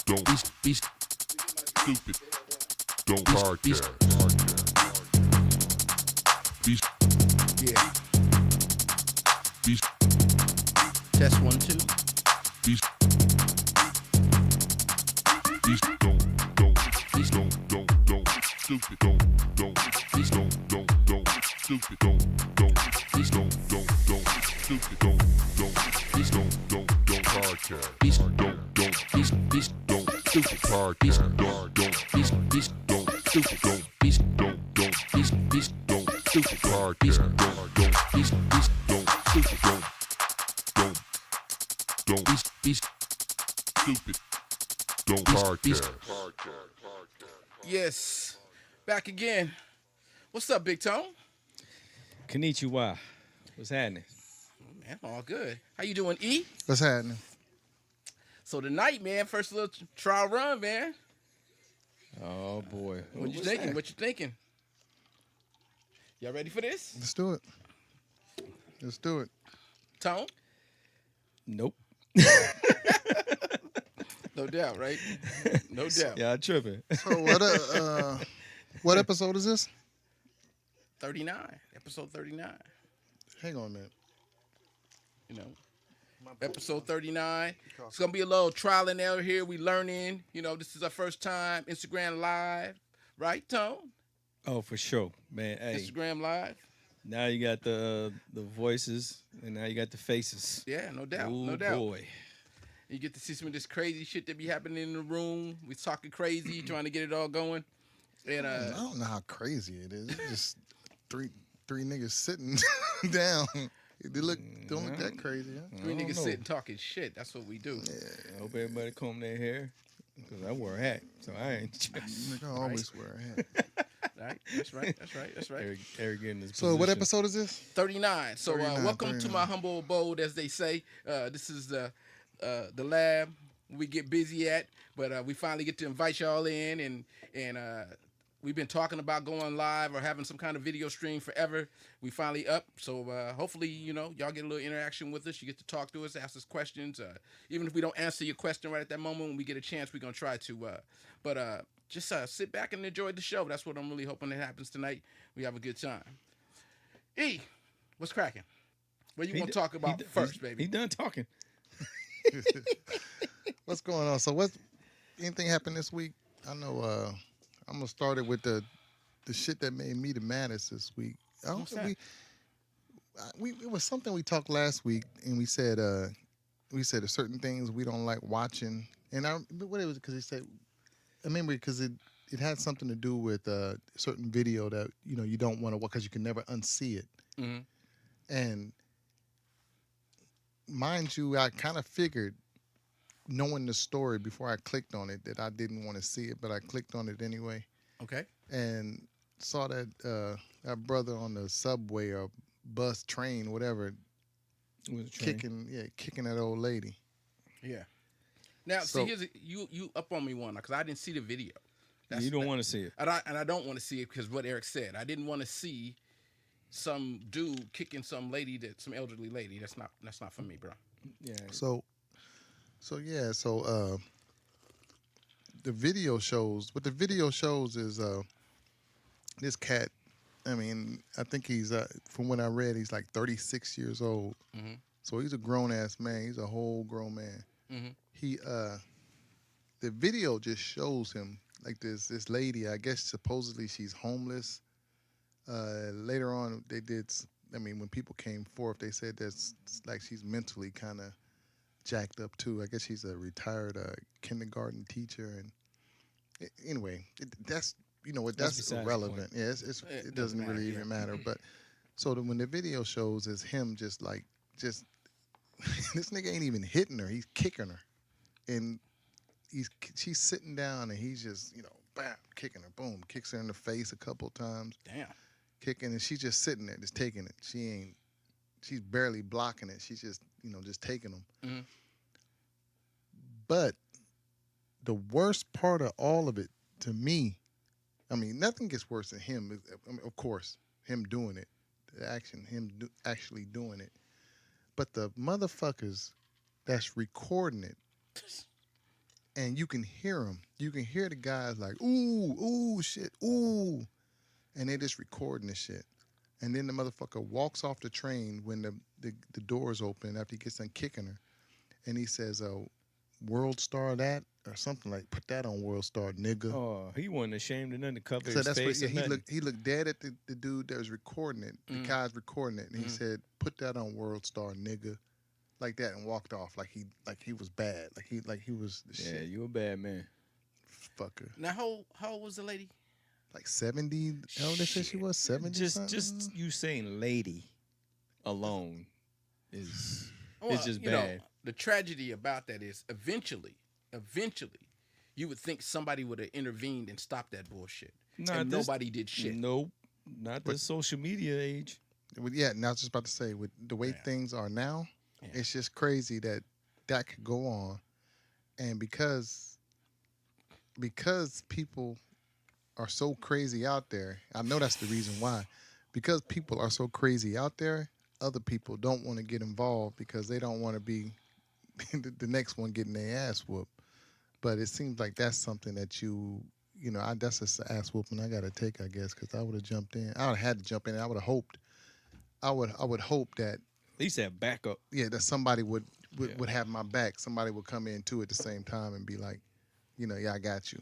Don't be stupid. Don't podcast. Be Yeah. be Test 1, 2. be be don't stupid. Don't stupid. Don't stupid. Don't podcast. Don't stupid podcast. Don't stupid. Don't stupid podcast. Don't be stupid. Don't podcast. Yes. Back again. What's up, Big Tone? Konnichiwa. What's happening? Man, all good. How you doing, E? What's happening? So tonight, man, first little trial run, man. Oh boy. What you thinking? What you thinking? Y'all ready for this? Let's do it. Let's do it. Tone? Nope. No doubt, right? No doubt. Yeah, I'm tripping. So what episode is this? 39. Episode 39. Hang on a minute. You know, episode 39. It's going to be a little trial and error here. We learning. You know, this is our first time Instagram Live. Right, Tone? Oh, for sure, man. Hey, Instagram Live. now you got the voices, and now you got the faces. Yeah, no doubt. Oh No doubt. boy. You get to see some of this crazy shit that be happening in the room. We talking crazy, trying to get it all going. And I don't know how crazy it is. It's just three niggas sitting down. They don't look that crazy, huh? three I don't niggas know. sitting talking shit. That's what we do. I hope everybody comb their hair, because I wore a hat, so I ain't. Nigga, I always wear a hat. Right? That's right. Eric in this So what position. episode is this? 39. So 39, welcome to 39. my humble abode, as they say. This is the lab we get busy at, but we finally get to invite y'all in, and we've been talking about going live or having some kind of video stream forever. We finally up, so hopefully, you know, y'all get a little interaction with us. You get to talk to us, ask us questions. Even if we don't answer your question right at that moment, when we get a chance, we're gonna try to. But just sit back and enjoy the show. That's what I'm really hoping that happens tonight. We have a good time. E, what's cracking? What you want to talk about first, baby? He done talking. What's going on? So anything happened this week? I know I'm gonna start it with the shit that made me the maddest this week. I don't What's think it was something we talked last week, and we said there's certain things we don't like watching. And what it was, because he said, I remember, because it had something to do with a certain video that you don't want to watch because you can never unsee it. Mm-hmm. And mind you, I kind of figured, knowing the story before I clicked on it, that I didn't want to see it, but I clicked on it anyway. Okay. And saw that that brother on the subway or bus, train, whatever, It was a train. kicking that old lady. Yeah. Now, So- see, here's you up on me one because I didn't see the video. You don't want to see it. And I don't want to see it because what Eric said. I didn't want to see some dude kicking some elderly lady. That's not for me, bro. Yeah. So the video shows. What the video shows is this cat. I mean, I think he's from what I read, he's like 36 years old. Mm-hmm. So he's a grown ass man. He's a whole grown man. Mm-hmm. He the video just shows him like this lady. I guess supposedly she's homeless. Later on, they did. I mean, when people came forth, they said that's like she's mentally kind of jacked up too. I guess she's a retired kindergarten teacher, and anyway, that's besides the irrelevant. point. Yeah, It it doesn't doesn't matter, really yeah. even matter. But so when the video shows is him just this nigga ain't even hitting her. He's kicking her, and she's sitting down, and he's just bam, kicking her. Boom, kicks her in the face a couple times. Damn. Kicking, and she's just sitting there, just taking it. She's barely blocking it. She's just just taking them. Mm-hmm. But the worst part of all of it, to me, I mean, nothing gets worse than him. I mean, of course, him doing it, the action, actually doing it. But the motherfuckers that's recording it and you can hear them. You can hear the guys like, ooh, shit, ooh, and they just recording this shit. And then the motherfucker walks off the train when the doors open after he gets done kicking her, and he says, "World Star that." Or something like, put that on World Star, nigga. Oh, he wasn't ashamed of nothing to cover So his that's face. what, yeah, Or nothing. he looked dead at the dude that was recording it. The guy's recording it, and he said, "Put that on World Star, nigga," like that, and walked off like he was bad, like he was the Yeah, shit you a bad man. fucker. Now, how old was the lady? Like 70. How old they said she was? 70. Just you saying lady alone is Well, it's just you know, bad. the tragedy about that is eventually, you would think somebody would have intervened and stopped that bullshit. And nobody did shit. Nope, not this social media age. Yeah, and I was just about to say, with the way things are now, it's just crazy that could go on, and because people are so crazy out there, I know that's the reason why. Because people are so crazy out there, other people don't want to get involved because they don't want to be the next one getting their ass whooped. But it seems like that's something that that's just an ass whooping I got to take, I guess, because I would have jumped in. I would have had to jump in. I would have hoped. I would hope that At least have backup. yeah, that somebody would have my back. Somebody would come in too at the same time and be like, yeah, I got you.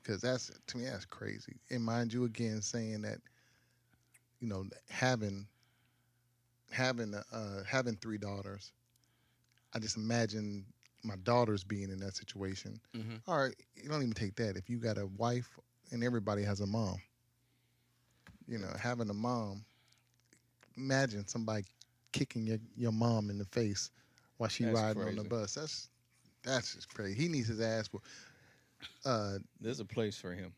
Because to me, that's crazy. And mind you, again, saying that, having 3 daughters, I just imagine my daughters being in that situation. Mm-hmm. All right, you don't even take that. If you got a wife and everybody has a mom, having a mom, imagine somebody kicking your mom in the face while she That's riding on the crazy. bus. That's just crazy. He needs his ass whooped. There's a place for him.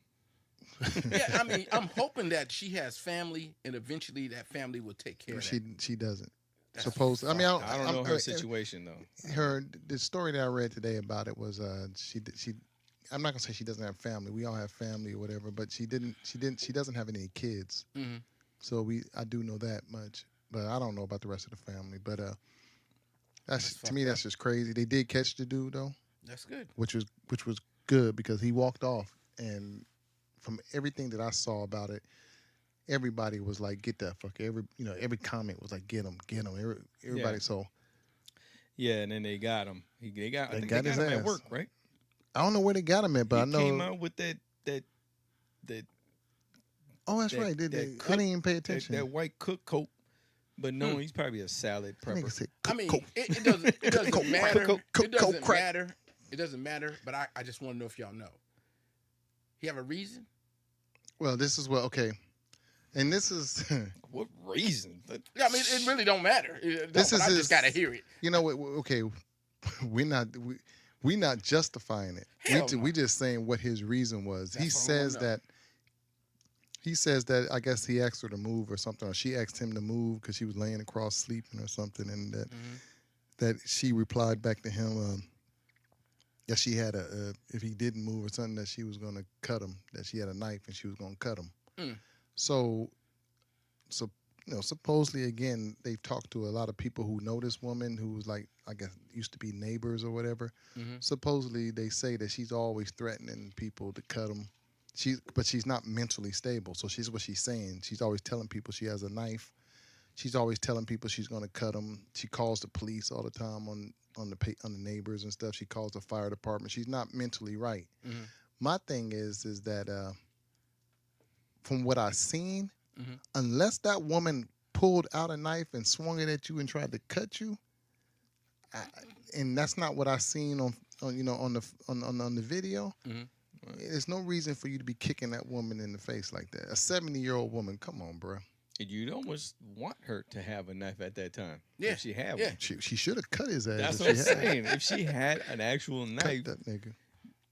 Yeah, I mean, I'm hoping that she has family, and eventually that family will take care of that. She doesn't. That's Supposed. I mean, I don't know her situation though. The story that I read today about it was she. I'm not gonna say she doesn't have family. We all have family or whatever, but she doesn't have any kids. Mm-hmm. So I do know that much, but I don't know about the rest of the family. But that's to me, that's just crazy. They did catch the dude though, That's good. which was good because he walked off, and from everything that I saw about it, everybody was like, "Get that fucker!" Every comment was like, "Get him, get him!" Everybody. Yeah. So Yeah, and then they got him. I think they got his him ass. at work, right? I don't know where they got him at, but He I know. came out with that Oh, that's that- right. that I didn't cook- even pay attention. that white cook coat. But no, he's probably a salad That nigga prepper. said, I mean, cook. it doesn't Coke, matter. Coke, It doesn't crack. matter. It doesn't matter. But I just want to know if y'all know. He have a reason? Well, this is okay. And this is, What reason? Yeah, I mean, it really don't matter. This is I his- just gotta hear it. okay, we're not justifying it. Hell no. We just saying what his reason was. That's He what I says wanna know. that. He says that I guess he asked her to move or something, or she asked him to move because she was laying across sleeping or something, and that she replied back to him that she had if he didn't move or something, that she was going to cut him, that she had a knife and she was going to cut him. Mm. So supposedly again they've talked to a lot of people who know this woman who was like, I guess used to be neighbors or whatever. Mhm. Supposedly they say that she's always threatening people to cut them. But she's not mentally stable. So she's what she's saying. She's always telling people she has a knife. She's always telling people she's going to cut them. She calls the police all the time on the neighbors and stuff. She calls the fire department. She's not mentally right. Mhm. My thing is that from what I've seen, Mhm. unless that woman pulled out a knife and swung it at you and tried to cut you, and that's not what I seen on the video. Mhm. There's no reason for you to be kicking that woman in the face like that. A 70-year-old woman, come on, bro. You'd almost want her to have a knife at that time. Yeah, If she had yeah. one. She should have cut his ass. That's if what I'm she had. saying. If she had an actual Cut knife, that nigga.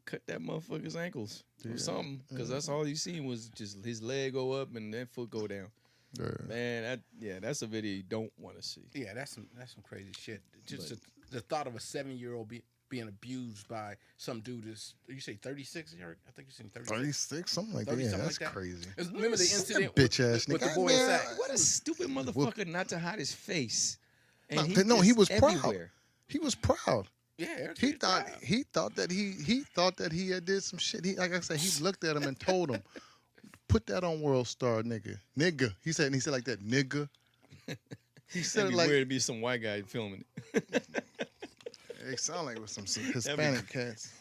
cut that motherfucker's ankles Yeah. or something. Because that's all you seen was just his leg go up and that foot go down. Yeah. Man, that's a video you don't want to see. Yeah, that's some crazy shit. Just the thought of a 7-year-old being abused by some dude is, you say 36, Eric? I think you said 36. 36, something like that. 30, Yeah, something that's like that. crazy. Remember the incident bitch ass with the nigga. boy Man, inside? What a stupid motherfucker not to hide his face. And No, he just was proud. everywhere. He was proud. Yeah, Eric He did thought drive. he thought that he had did some shit. He like I said, he looked at him and told him, "Put that on World Star, nigga, nigga." He said like that, nigga. He said It'd it be like weird to be some white guy filming it. it sounded like it was some be Hispanic cats.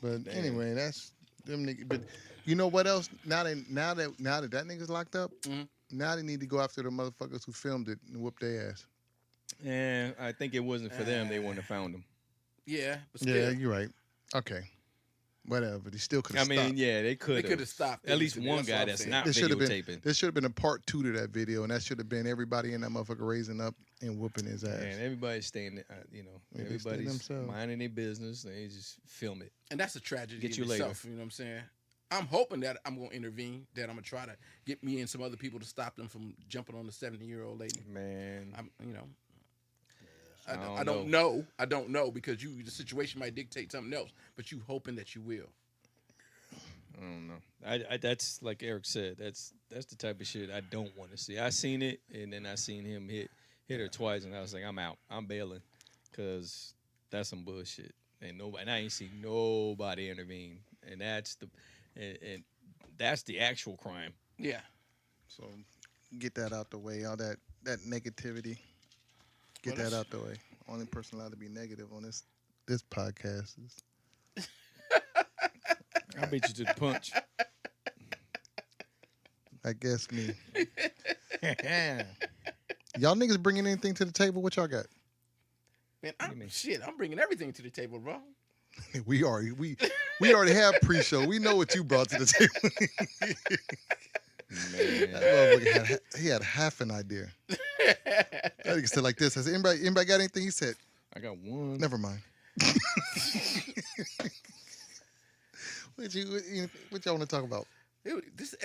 But Damn. anyway, that's them niggas. But you know what else? Now that that nigga's locked up, Mhm. now they need to go after the motherfuckers who filmed it and whoop their ass. And I think it wasn't for them. They wouldn't have found him. Yeah, but still, Yeah, you're right. Okay, whatever. They still could I have mean, stopped. yeah, they could could have stopped. At least it. one That's what guy I'm that's saying. not There should have been videotaping. there should have been a part 2 to that video, and that should have been everybody in that motherfucker raising up and whooping his ass. And everybody's staying, Yeah, they stay everybody's themselves. minding their business. They just film it. And that's a tragedy Get in you later. itself. You know what I'm saying? I'm hoping that I'm going to intervene. That I'm going to try to get me and some other people to stop them from jumping on the 70-year-old lady. Man, I'm, you know. I I don't don't know. I don't know because the situation might dictate something else. But you hoping that you will. I don't know. I that's like Eric said. That's the type of shit I don't want to see. I seen it, and then I seen him hit her twice, and I was like, I'm out. I'm bailing, cause that's some bullshit. And I ain't seen nobody intervene, and that's and that's the actual crime. Yeah. So get that out the way. All that negativity. Get Well, that out the way. Only person allowed to be negative on this podcast is I beat you to the punch. I guess me. Y'all niggas bringing anything to the table? What y'all got? Man, do you mean? I'm bringing everything to the table, bro. We already have pre-show. We know what you brought to the table. Man, That motherfucker he had half an idea. That nigga said like this. I said, anybody got anything? He said, I got one. never mind. What y'all want to talk about? This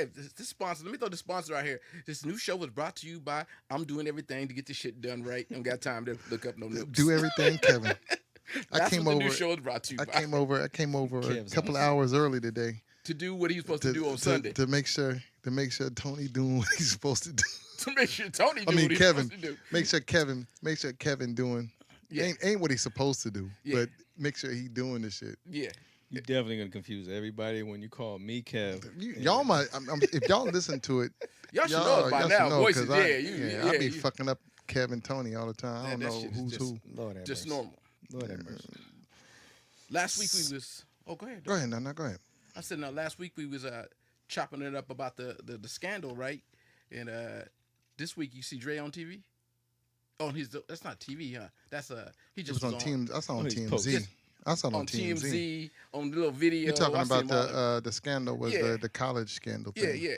sponsor, let me throw the sponsor out here. This new show was brought to you by I'm doing everything to get this shit done right. Don't got time to look up no notes. Do everything, Kevin. That's what the new show is brought to you I by. came over a Kev's couple awesome. hours early today To do what he was supposed to do on Sunday. to make sure Tony doing what he's supposed to do. To make sure Tony do I mean what he's Kevin. supposed to do. Make sure Kevin doing Yeah. ain't what he's supposed to do, Yeah. but make sure he doing the shit. Yeah. You're definitely gonna confuse everybody when you call me Kev. Y'all might if y'all listen to it, Y'all should know it by y'all now. should know, Voices, 'cause I be you- fucking up Kevin Tony all the time. I don't that know shit is who's just- who. Lord have just mercy. normal. Lord have mercy. Last week we was. Oh, go ahead. Go ahead, no, go ahead. I said now. Last week we was chopping it up about the scandal, right? And this week you see Dre on TV. Oh, that's not TV, huh? That's he It just was on Team. I saw on Oh, he's TMZ. posted. I saw it on on TMZ. TMZ on the little video. You're talking I see about him all the scandal was Yeah. the college scandal Yeah, thing. yeah.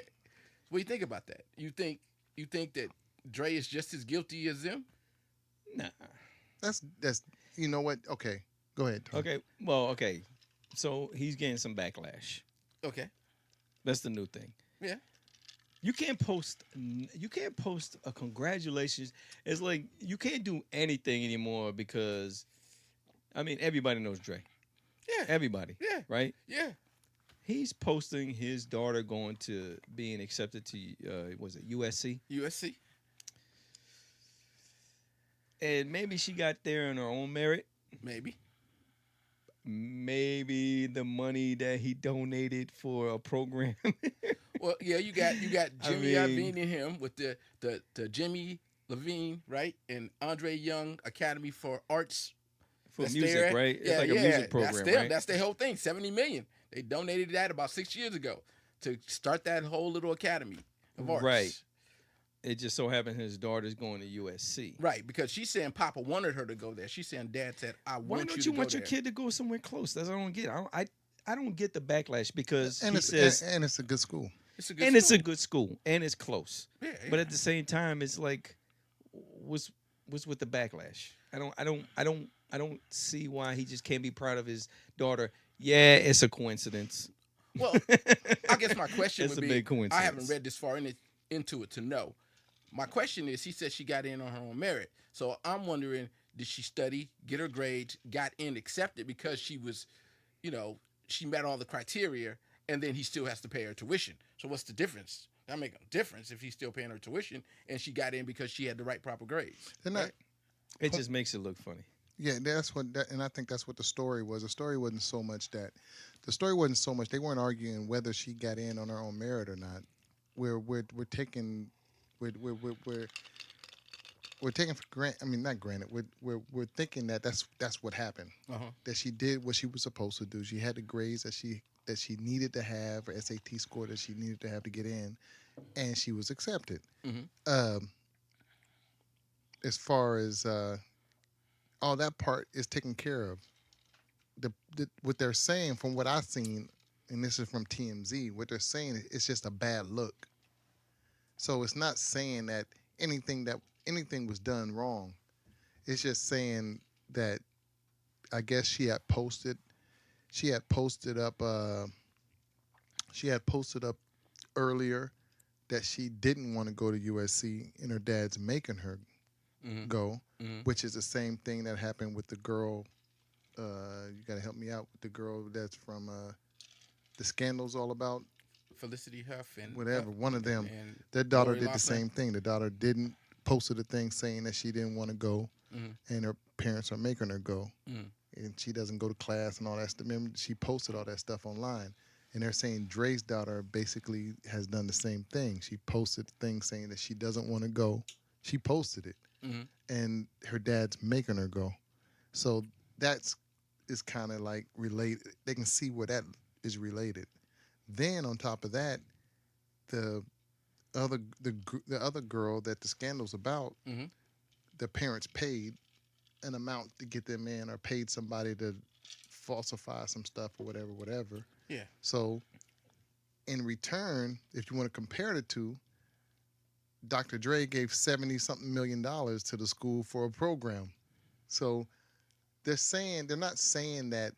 What do you think about that? You think that Dre is just as guilty as them? Nah. That's you know what? Okay, go ahead. Tony. Okay. Well, okay. So he's getting some backlash. Okay. That's the new thing. Yeah. You can't post a congratulations. It's like you can't do anything anymore because I mean everybody knows Dre. Yeah. Everybody. Yeah. Right? Yeah. He's posting his daughter going to being accepted to was it USC? USC. And maybe she got there on her own merit. Maybe. Maybe the money that he donated for a program. Well, yeah, you got I Jimmy mean- Iovine and him with the Jimmy Levine, right? And Andre Young Academy for Arts. for That's music, their- right? It's yeah, like a yeah, music program, that's them. right? That's their whole thing. 70 million. They donated that about 6 years ago to start that whole little academy of arts. Right. It just so happened his daughter's going to USC. Right, because she's saying Papa wanted her to go there. She's saying Dad said, "I Why want don't you you to want go your there." kid to go somewhere close? That's what I don't get. I don't get the backlash because And he it's says and it's a good school. It's a good and it's a school. good school and it's close. Yeah, But yeah. at the same time, it's like, what's with the backlash? I don't see why he just can't be proud of his daughter. Yeah, it's a coincidence. Well, I guess my question It's would a be, big coincidence. I haven't read this far into it to know. My question is, he said she got in on her own merit. So I'm wondering, did she study, get her grades, got in, accepted because she was, she met all the criteria, and then he still has to pay her tuition. So what's the difference? That make a difference if he's still paying her tuition and she got in because she had the right proper grades. They're not. Right? It just makes it look funny. Yeah, that's what, and I think that's what the story was. The story wasn't so much that, the story wasn't so much they weren't arguing whether she got in on her own merit or not. We're taking, we're we're taking for granted. I mean, not granted. We're thinking that that's what happened. That she did what she was supposed to do. She had the grades that she needed to have, or SAT score that she needed to have to get in, and she was accepted. As far as all that part is taken care of. What they're saying, from what I've seen, and this is from TMZ, what they're saying is it's just a bad look. So it's not saying that anything was done wrong. It's just saying that I guess she had posted up earlier that she didn't want to go to USC, and her dad's making her go, which is the same thing that happened with the girl. You got to help me out with the girl that's from the Scandal's all about. Felicity Huff and whatever. One of them, and their daughter Lori did the Loughlin. same thing. The daughter posted a thing saying that she didn't want to go, and her parents are making her go, and she doesn't go to class and all that stuff. Remember, she posted all that stuff online, and they're saying Dre's daughter basically has done the same thing. She posted things saying that she doesn't want to go. She posted it, and her dad's making her go. So is kind of like related. They can see where that is related. Then on top of that, the other girl that the scandal's about, the parents paid an amount to get them in, or paid somebody to falsify some stuff or whatever. Yeah. So in return, if you want to compare the two, Dr. Dre gave $70-something million to the school for a program. So they're not saying that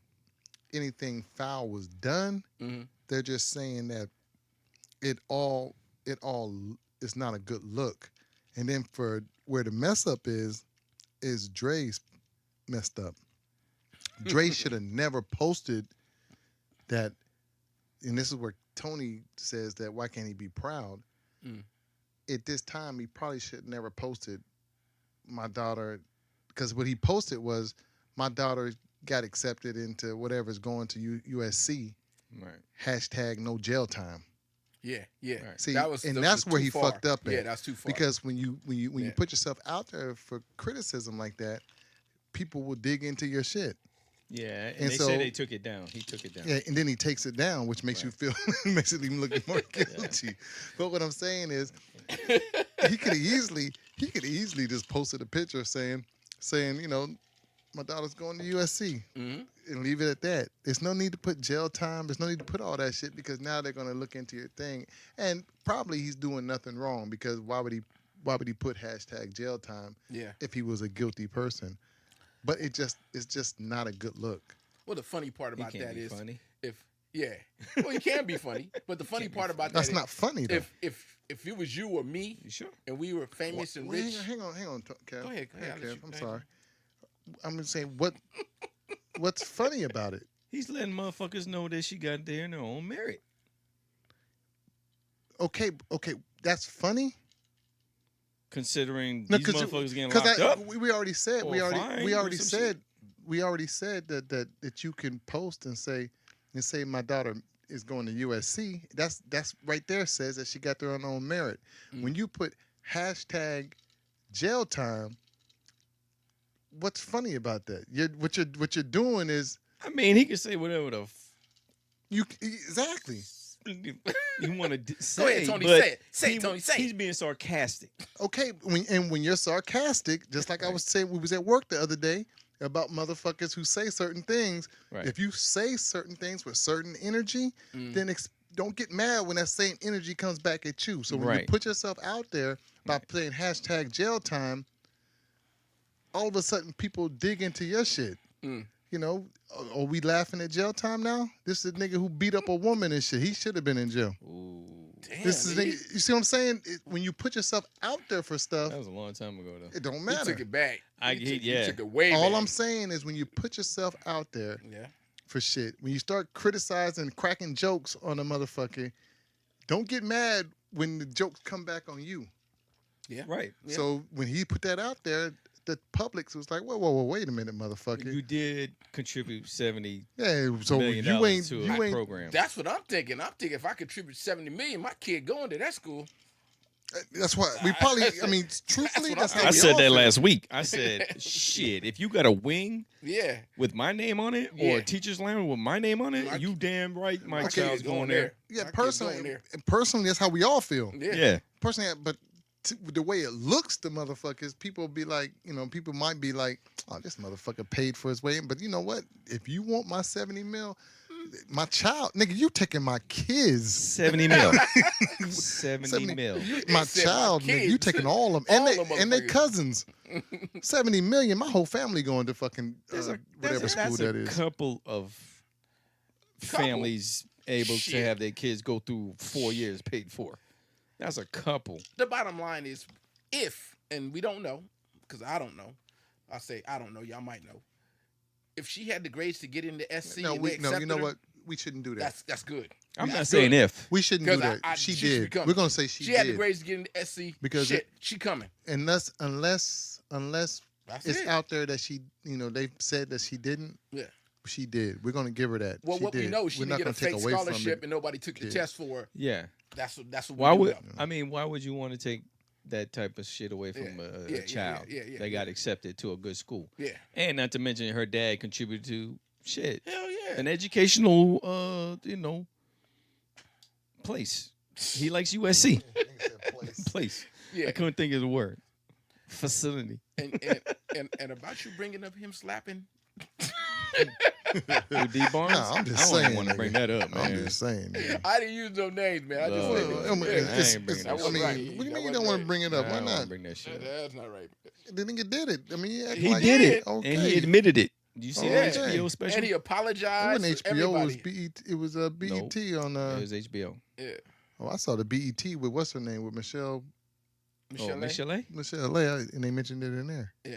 anything foul was done. They're just saying that it all is not a good look. And then for where the mess up is Dre's messed up. Dre should have never posted that. And this is where Tony says that why can't he be proud? At this time, he probably should have never posted my daughter, because what he posted was my daughter got accepted into whatever's going to USC. Right. Hashtag no jail time. Yeah. Right. See, that's where he far. fucked up at. Yeah, that's too far. Because when you put yourself out there for criticism like that, people will dig into your shit. Yeah, and they said they took it down. He took it down. Yeah, and then he takes it down, which makes you feel, makes it even look more guilty. But what I'm saying is, he could easily just posted a picture saying, my daughter's going to USC, and leave it at that. There's no need to put jail time. There's no need to put all that shit, because now they're going to look into your thing, and probably he's doing nothing wrong, because why would he put hashtag jail time if he was a guilty person? But it's just not a good look. Well, the funny part about that is funny. Well, he can be funny, but the funny part about that's that not funny though. If it was you or me, sure, and we were famous and rich. Hang on, Kev. Go ahead, Kev, I'm sorry. I'm just saying what's funny about it. He's letting motherfuckers know that she got there in her own merit. Okay, that's funny. Considering these motherfuckers getting locked up. We already said that you can post and say my daughter is going to USC. That's right there says that she got there on her own merit. When you put hashtag jail time, what's funny about that? What you're doing is, I mean, he can say whatever you exactly. You want to say. Go ahead, Tony. But Say it, Tony. Say it. He's being sarcastic. Okay, when you're sarcastic, just like I was saying, we was at work the other day about motherfuckers who say certain things. Right. If you say certain things with certain energy, then don't get mad when that same energy comes back at you. So when you put yourself out there by playing hashtag jail time, all of a sudden people dig into your shit. You know, are we laughing at jail time now? This is a nigga who beat up a woman and shit. He should have been in jail. Ooh. Damn, This is you see what I'm saying? When you put yourself out there for stuff, That was a long time ago, though. it don't he matter. took it back. He yeah. took it way All back. I'm saying is when you put yourself out there Yeah. for shit, when you start criticizing, cracking jokes on a motherfucker, don't get mad when the jokes come back on you. Yeah. Right. Yeah. So when he put that out there, the public was like, whoa, wait a minute, motherfucker. You did contribute $70 Yeah, so million you ain't to you a ain't. program. That's what I'm thinking. I'm thinking if I contribute $70 million, my kid going to that school. That's why we probably. I mean, truthfully, that's how I we said all that feel. last week. I said, shit, if you got a wing Yeah. with my name on it or Yeah. a teacher's lounge with my name on it, My- you damn right my My child's kid's going there. Yeah, My kid's going personally, there. that's how we all feel. Yeah. Yeah. Personally, but the way it looks to motherfuckers, people be like, people might be like, oh, this motherfucker paid for his way in. But you know what? If you want my 70 mil, my child, nigga, you taking my kids. 70 mil. 70 mil. My said my child, nigga, you kids. taking all of them. All And them they motherfuckers. cousins. 70 million, my whole family going to fucking whatever school that is. That's a couple of families able Shit. to have their kids go through 4 years paid for. That's a couple. The bottom line is, if, and we don't know, because I don't know. I say I don't know. Y'all might know. If she had the grades to get into SC, No, and they you accepted know her, what? We shouldn't do that. That's good. I'm That's not saying good. if. We shouldn't do 'Cause that. She she should be did. coming. We're gonna say she She had the did. grades to get into SC. Because shit, she coming. Unless That's it's it. out there that she, they said that she didn't. Yeah. She did. We're gonna give her that. Well, she what did. we know, she We're didn't not get a gonna take fake away from scholarship, it. and nobody took the Yeah. test for her. Yeah. That's what. Why we would do know. I mean? Why would you want to take that type of shit away from Yeah. a child Yeah. that got accepted to a good school? Yeah. And not to mention her dad contributed to shit, Hell yeah. an educational, place. He likes USC. Place. Yeah. I couldn't think of the word. Facility. and about you bringing up him slapping. Who, D Barnes? No, I'm just I saying. don't want to bring that up, man. I'm just saying. Nigga. I didn't use no names, man. I just Well, said well, it. I mean, I ain't bringing that I shit mean, up. right. what do you That mean you wasn't don't want to right. bring it I up? Why don't wanna not? bring that shit up. That's not right. The nigga did it. I mean, He like, did it, Okay. and he admitted it. You see Yeah. the HBO special? And he It apologized. wasn't to HBO. It was everybody. BET. It was BET on. it was HBO. Yeah. Oh, I saw the BET with what's her name with Michelle Michelle. Michelle? Leah, and they mentioned it in there. Yeah.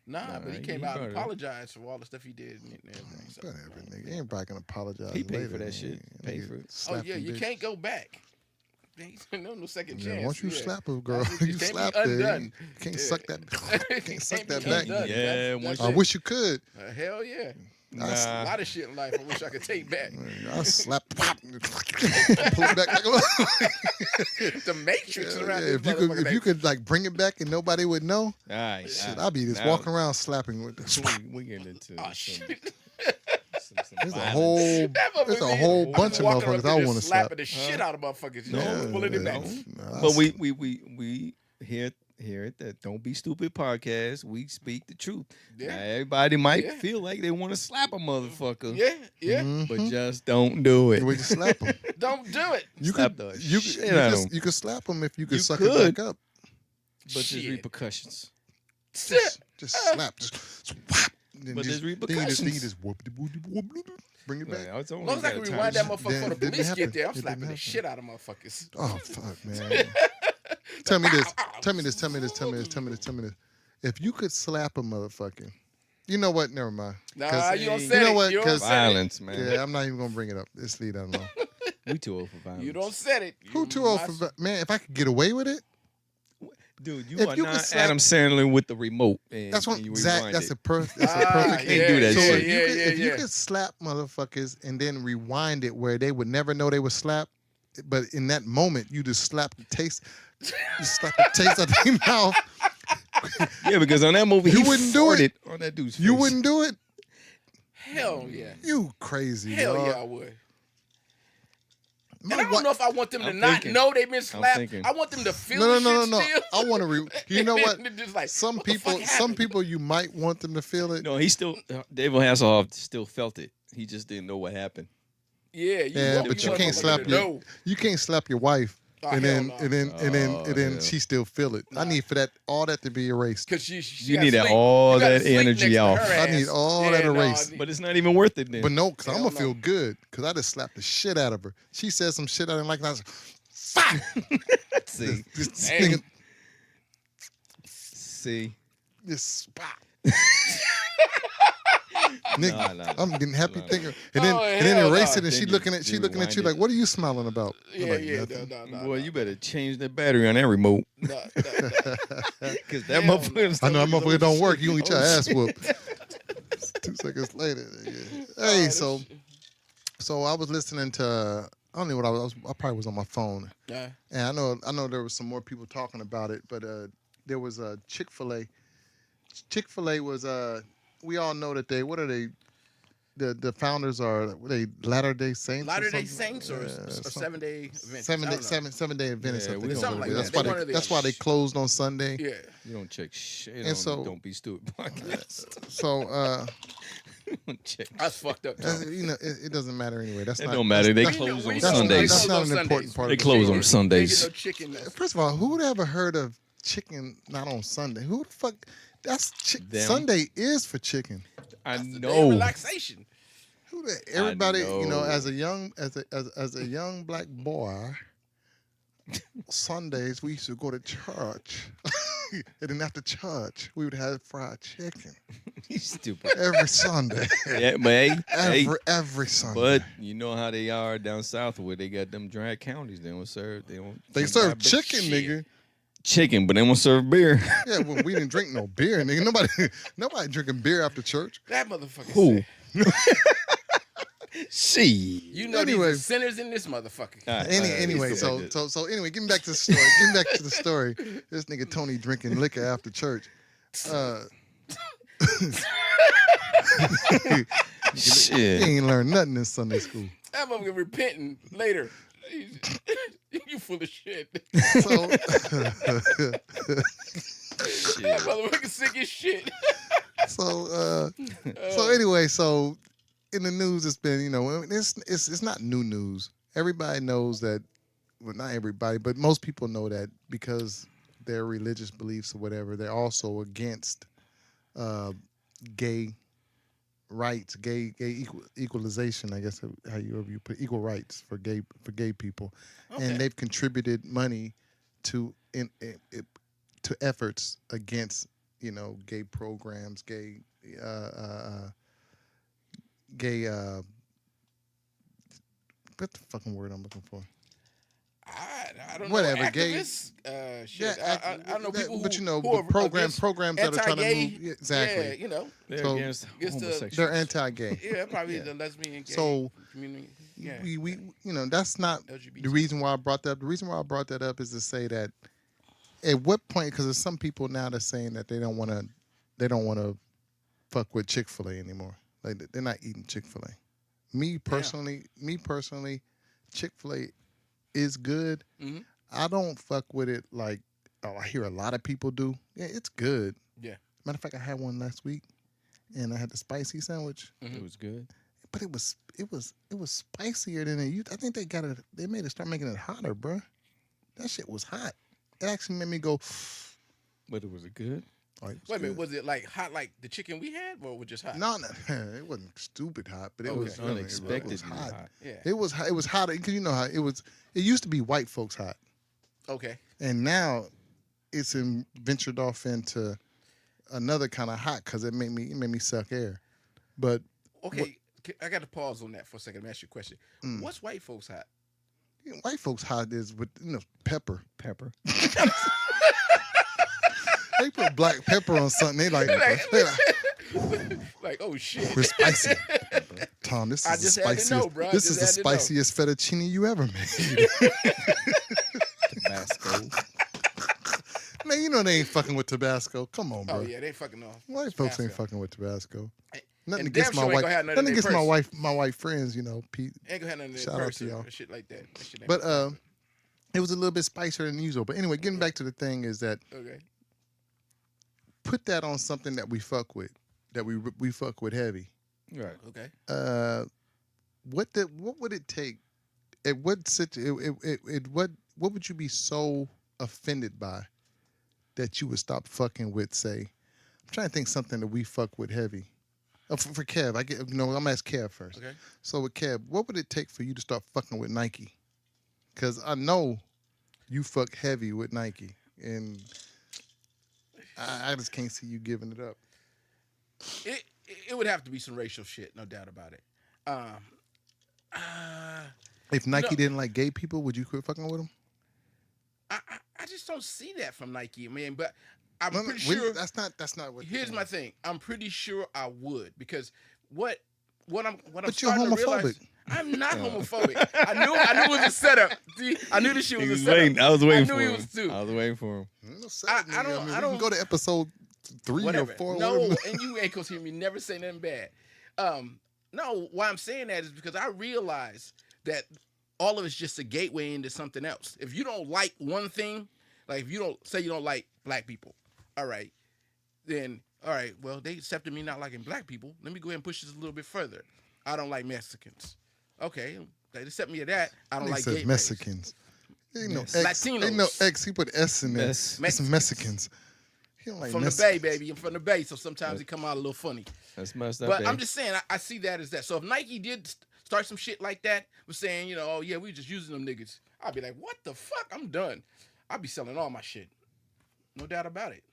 Nah, Nah, but he he came out and brought it up. apologized for all the stuff he did and everything. So. Whatever, nigga. Ain't probably gonna apologize. He paid later, for that man. shit. Paid Nigga for it. Oh slapped yeah, the you bitch. can't go back. No second Yeah, chance. once you yeah. slap a girl, That's it. you Can't be slapped her. undone. You can't Yeah. suck that. Can't suck Can't be that back. undone. Yeah, That's once I it. wish you could. Hell yeah. Nah. A lot of shit in life I wish I could take back. I slap, pop, pull it back. The Matrix around Yeah, this if you could like bring it back and nobody would know, All right. shit, I'd be just walking around slapping with this. We getting into Oh some, shit. There's a violence. whole, That motherfucker there's a be whole bunch of walking up motherfuckers there I just want to slap. slapping the shit out of motherfuckers. No, No, pulling it back. But we hear it that Don't Be Stupid podcast. We speak the truth. Yeah. Now, everybody might Yeah. feel like they want to slap a motherfucker, Yeah. but just don't do it. We just slap them. Don't do it. You Slap could, the you, shit out of 'em. you could slap them if you could You suck could. it back up. But there's Shit. repercussions. Just slap. Just swap. Then But just, there's then you just repercussions. bring it back. Like, it's As only long as I got can a rewind time. that motherfucker Then before the it didn't police happen. get there, I'm It slapping didn't the happen. shit out of motherfuckers. Oh fuck, man. Tell me this. Tell me this. Tell me this. Tell me this. Tell me this. Tell me this. If you could slap a motherfucker, you know what? Never mind. Nah, 'Cause- you don't you say know it. what? You don't 'Cause- say Violence, man. yeah, I'm not even gonna bring it up. Let's leave that alone. We too old for it. violence. You don't said it. Who You too old must- for man? If I could get away with it, Dude, you If are you could not slap- Adam Sandler with the remote. And, that's what and you Zach. rewind That's it. that's a perfect. Can't do that So shit. if you could, if you yeah. could slap motherfuckers and then rewind it where they would never know they were slapped, but in that moment you just slap the taste, you slap the taste out of their mouth. Yeah, because on that movie, You he wouldn't do it. farted on that dude's You face. wouldn't do it. Hell yeah. You crazy. Hell dog. yeah, I would. My And I don't wi- know if I want them to I'm not thinking. know they've been slapped. thinking. I want them to feel No, the no, no, shit no, no. still. I want to. You know what? They're just like, Some what the people, fuck some happened? people, you might want them to feel it. No, he still. David Hasselhoff still felt it. He just didn't know what happened. Yeah, Yeah, want- but you want can't motherfucker slap to your, know. you can't slap your wife, Oh, and hell then, no. and then yeah. she still feel it. I need for that all that to be erased. Cause she You got need sleep. all You gotta that sleep energy next to off. her I need ass. all Yeah, that no, erased. But it's not even worth it then. But no, because I'm Hell gonna no. feel good because I just slapped the shit out of her. She said some shit I didn't like, and I was fuck. see, This Hey. nigga, see. this spot. Nigga, Nah. I'm getting happy Nah. thinking, and then hell erase no. it, and she Then looking at you you wind like, it. what are you smiling about? I'm Yeah, like, yeah, nothing. no. Boy, you better change the battery on that remote. No. Because that Hell motherfucker. I know that Oh, motherfucker don't work. shit. You gonna get your Oh, ass shit. whooped. 2 seconds later. Nigga. Oh, Hey, this so shit. so I was listening to. I don't know what I was. I probably was on my phone, Yeah. and I know there was some more people talking about it, but there was a Chick-fil-A. Chick-fil-A was we all know that they. What are they? The founders are what are they Latter-day Saints. Latter-day something? Saints or something. 7-day Adventists? Seven I day, don't know. 7 day Adventist. Yeah, I we think don't Something know like what that. that's They why one or the that's why they other. closed on Sunday. Yeah. You don't check shit And on so- Don't Be Stupid podcast. So You don't check That's fucked up. that's- you know it doesn't matter anyway. That's It not. don't matter. They that's- close We on know Sundays. That's not close an on important Sundays. part. They of the close story. on Sundays. Can't get no chicken. First of all, who would ever heard of chicken not on Sunday? Who the fuck? That's Them. Sunday is for chicken. I Day of know. relaxation. Who everybody, know. as a young black boy, Sundays we used to go to church, and then after church we would have fried chicken You stupid. every Sunday. Yeah, but hey, every Sunday. but you know how they are down south where they got them dry counties. They don't serve. They serve buy chicken, shit. nigga. Chicken, but they won't serve beer. Yeah, well, we didn't drink no beer, nigga. Nobody drinking beer after church. That motherfucker. Who? said, See. You know Anyway. these are sinners in this motherfucker. Anyway, so anyway, getting back to the story. Getting back to the story. This nigga Tony drinking liquor after church. He Shit. ain't learned nothing in Sunday school. That motherfucker repenting later. You full of shit. So That Shit. motherfucker sick as shit. so anyway, so in the news it's been, it's not new news. Everybody knows that, well, not everybody, but most people know that because their religious beliefs or whatever, they're also against gay rights, gay equalization, I guess how you put equal rights for gay people, Okay. and they've contributed money to to efforts against gay programs, gay what the fucking word I'm looking for? I don't Whatever, know. gay- Activists? Shit. I know people but who the are programs that are trying to anti-gay. move, yeah, exactly. Yeah, you know. They're So- against Against the- homosexuals. They're anti-gay. Yeah, probably Yeah. the lesbian gay So, community. Yeah. We that's not LGBT. the reason why I brought that up. The reason why I brought that up is to say that at what point, because there's some people now that's saying that they don't want to fuck with Chick-fil-A anymore. Like they're not eating Chick-fil-A. Me personally, Chick-fil-A is good. Mhm. I don't fuck with it like I hear a lot of people do. Yeah, it's good. Yeah. Matter of fact, I had one last week, and I had the spicy sandwich. It was good. But it was spicier than it used. I think they made it start making it hotter, bro. That shit was hot. It actually made me go. But it was good. Oh, it was Wait a minute, good. was it like hot like the chicken we had, or was it just hot? No, it wasn't stupid hot, but it Okay. was really- Unexpectedly It was hot. hot. Yeah. It was hot. It was hot because you know how it was. It used to be white folks hot, Okay. and now it's ventured off into another kind of hot because it made me suck air. But Okay. I got to pause on that for a second. Let me ask you a question. Mm. What's white folks hot? white folks hot is with pepper. Pepper. They put black pepper on something. They like, Like, oh shit. we're spicy. Tom, this I is the just had to spiciest. know, bro. I This just is the had to know. spiciest fettuccine you ever made. Tabasco. Man, you know they ain't fucking with Tabasco. Come on, bro. Oh yeah, they fucking off. White folks ain't Tabasco. fucking with Tabasco. And Nothing damn against my sure ain't wife. gonna have none in Nothing their against my purse. my white friends. Pete. Ain't gonna have none of Shout that out purse to y'all. or shit like that. That shit ain't But gonna- it was a little bit spicier than usual. But anyway, getting back to the thing is that okay. put that on something that we fuck with, that we fuck with heavy. Right. Okay. What would it take? At what what would you be so offended by that you would stop fucking with? Say, I'm trying to think something that we fuck with heavy. For Kev, I'm gonna ask Kev first. Okay. So with Kev, what would it take for you to start fucking with Nike? Because I know you fuck heavy with Nike, and I just can't see you giving it up. it would have to be some racial shit, no doubt about it. If Nike No. didn't like gay people, would you quit fucking with them? I just don't see that from Nike, man. But I'm No, pretty wait, sure. that's not what. Here's my thing. I'm pretty sure I would because what I'm But you're starting to realize. homophobic. I'm not homophobic. I knew it was a setup. See, I knew this shit was He a was setup. waiting. I was waiting knew for he him. was too. I was waiting for him. No, I nigga. don't- We I can don't- go to episode 3 Whatever. or 4. No, whatever. and you ain't gonna hear me never say nothing bad. No, why I'm saying that is because I realize that all of it's just a gateway into something else. If you don't like one thing, like if you don't like black people, all right, then all right, well they accepted me not liking black people. Let me go ahead and push this a little bit further. I don't like Mexicans. Okay, they accept me of that. I don't He like says gay Mexicans. Ain't no Yes. X. Ain't no Latinos. X. He put S in there. Mess. It's Mexicans. He don't like From the Mexicans. Bay, baby. I'm from the Bay, so sometimes it come out a little funny. That's messed up. But I'm just saying, I see that as that. So if Nike did start some shit like that, was saying, oh yeah, we just using them niggas, I'd be like, what the fuck? I'm done. I'd be selling all my shit, no doubt about it.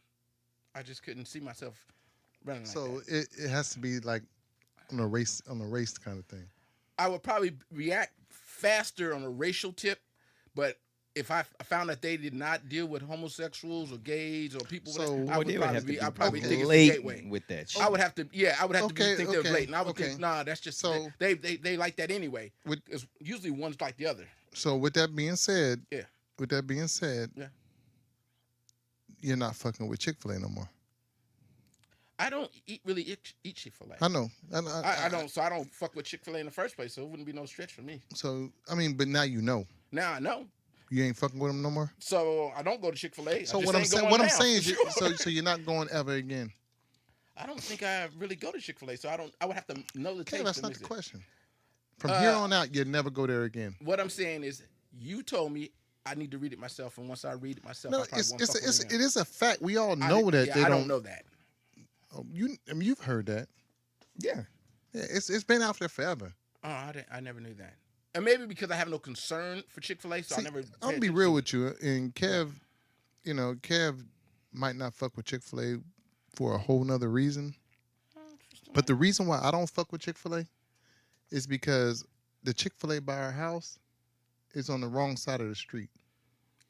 I just couldn't see myself running like So that. it has to be like on a race kind of thing. I would probably react faster on a racial tip, but if I found that they did not deal with homosexuals or gays or people, So- with that, I would probably, I'd probably think it's a blatant gateway. with that shit. I would have to, I would have to Okay, think they're okay, blatant. I would okay. think, nah, that's just So- they like that anyway. With- It's usually one's like the other. So with that being said, Yeah. Yeah. You're not fucking with Chick-fil-A no more. I don't really eat Chick-fil-A. I know. I don't, so I don't fuck with Chick-fil-A in the first place. So it wouldn't be no stretch for me. So I mean, but now you know. Now I know. You ain't fucking with them no more. So I don't go to Chick-fil-A. So I just what I'm ain't saying, going what I'm now, saying for is, sure. so you're not going ever again. I don't think I really go to Chick-fil-A. So I would have to know the Okay, taste. that's to not miss the it. question. From here on out, you'll never go there again. What I'm saying is, you told me I need to read it myself, and once I read it myself, No, I probably it's won't fuck with it it is a fact. We all again. know that Yeah, they I don't. don't know that. Oh, I mean, you've heard that. Yeah. Yeah, it's been out there forever. Oh, I never knew that. And maybe because I have no concern for Chick-fil-A, so I See, never. I'm paid gonna be attention real to with you. And Kev, Kev might not fuck with Chick-fil-A for a whole nother reason. But the reason why I don't fuck with Chick-fil-A is because the Chick-fil-A by our house is on the wrong side of the street.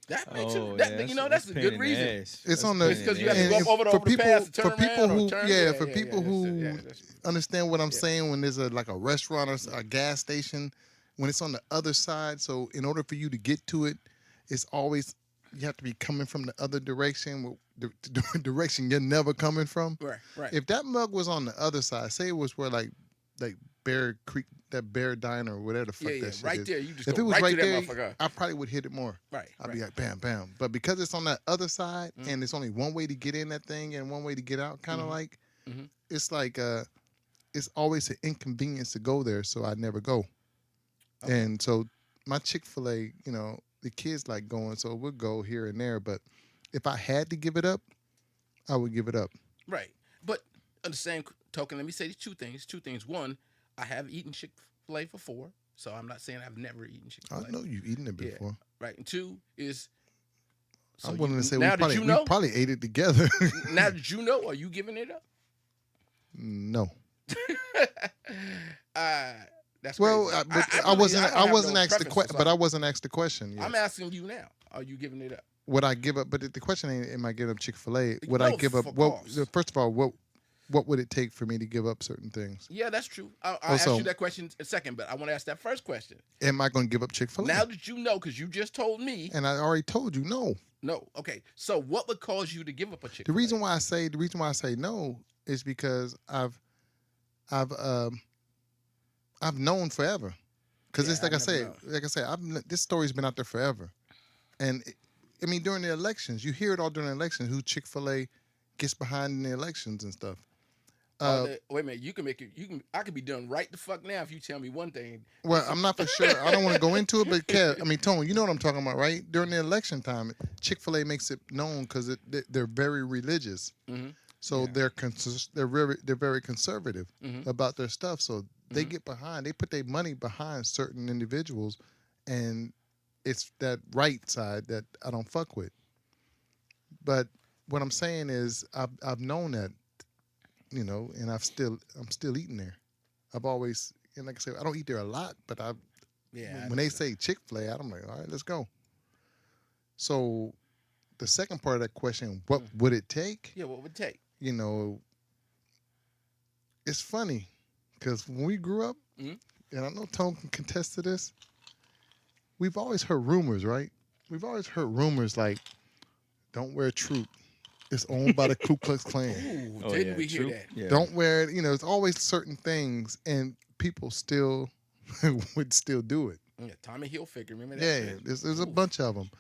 That makes Oh, it. That, yeah, that's a good reason. It's on the. It's 'cause you have to and go if- over the for overpass to turn for people around or who turn- yeah, yeah, for yeah, people yeah, who that's- understand what I'm yeah. saying when there's like a restaurant or a gas station, when it's on the other side. So in order for you to get to it, it's always you have to be coming from the other direction, the direction you're never coming from. Right. If that mug was on the other side, say it was where like Bear Creek, that Bear Diner or whatever the fuck yeah, that shit right is. there. You just If go it was right, right to there, that motherfucker. I probably would hit it more. Right. I'd be like, bam, bam. But because it's on that other side and it's only one way to get in that thing and one way to get out, kind of like, Mhm. it's like, it's always an inconvenience to go there, so I never go. Okay. And so my Chick-fil-A, the kids like going, so we'll go here and there. But if I had to give it up, I would give it up. Right. But on the same token, let me say these two things. One, I have eaten Chick-fil-A before, so I'm not saying I've never eaten Chick-fil-A. I know you've eaten it Yeah. before. Right. And two is. So I'm willing to say we now that probably, you know, we probably ate it together. now that you know, are you giving it up? No. That's Well, crazy. but I really- wasn't. don't I have wasn't no asked the preference question. for But I something. wasn't asked the question. Yet. I'm asking you now. Are you giving it up? Would I give up? But the question ain't, am I giving up Chick-fil-A? Would I No, give up? for What? cause. First of all, what would it take for me to give up certain things? Yeah, that's true. I'll ask Also- you that question in a second, but I want to ask that first question. Am I going to give up Chick-fil-A? Now that you know, because you just told me, And I already told you no. no. Okay, so what would cause you to give up a The Chick-fil-A? reason why I say no is because I've known forever. Because Yeah, it's like I've I never say, this story's been out there forever, and I mean during the elections, you hear it all during the elections. Who Chick-fil-A gets behind in the elections and stuff. Wait a minute. You can make it. I could be done right the fuck now if you tell me one thing. Well, I'm not for sure. I don't want to go into it, but Tony, you know what I'm talking about, right? During the election time, Chick-fil-A makes it known because they're very religious. Mm-hmm. So Yeah. they're very conservative Mhm. about their stuff. So they Mhm. get behind. They put their money behind certain individuals, and it's that right side that I don't fuck with. But what I'm saying is, I've known that you know, and I'm still eating there. I've always, and like I said, I don't eat there a lot, but Yeah. when they say Chick-fil-A, I'm like, all right, let's go. So the second part of that question, what would it take? Yeah, what would it take? You know, it's funny because when we grew up, Mhm. and I know Tone can contest to this, we've always heard rumors, right? We've always heard rumors like, don't wear Troop. It's owned by the Ku Klux Klan. Ooh, Oh, didn't yeah, we hear true. that? Yeah. Don't wear it. You know, it's always certain things, and people still would still do it. Yeah, Tommy Hilfiger, remember that? Yeah, shit? there's a Ooh. bunch of them.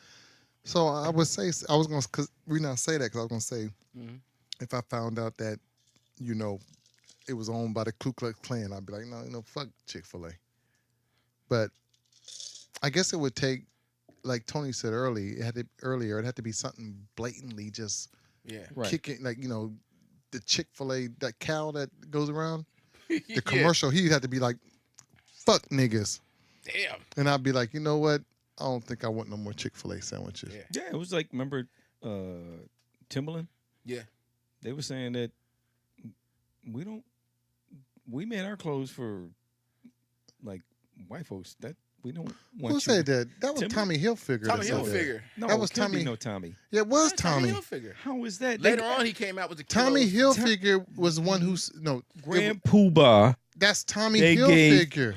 So I would say, I was going to, because we not say that, because I was going to say, Mhm. if I found out that, you know, it was owned by the Ku Klux Klan, I'd be like, no, fuck Chick-fil-A. But I guess it would take, like Tony said earlier, it had to be something blatantly just Yeah. Right. kicking, like, you know, the Chick-fil-A, that cow that goes around, Yeah. the commercial, he'd have to be like, fuck niggas. Damn. And I'd be like, you know what? I don't think I want no more Chick-fil-A sandwiches. Yeah. Yeah, it was like, remember Timberland? Yeah. They were saying that we made our clothes for like white folks. That we don't want. Who said that? That was Timber? Tommy Hilfiger. Tommy that said that. Hilfiger. No, That was it can't be Tommy- no Tommy. Yeah, it was That's Tommy. Hilfiger. How is that? Later on, he came out with the Tommy clothes. Hilfiger was the one who's Grand Poobah. that's Tommy They gave- Hilfiger.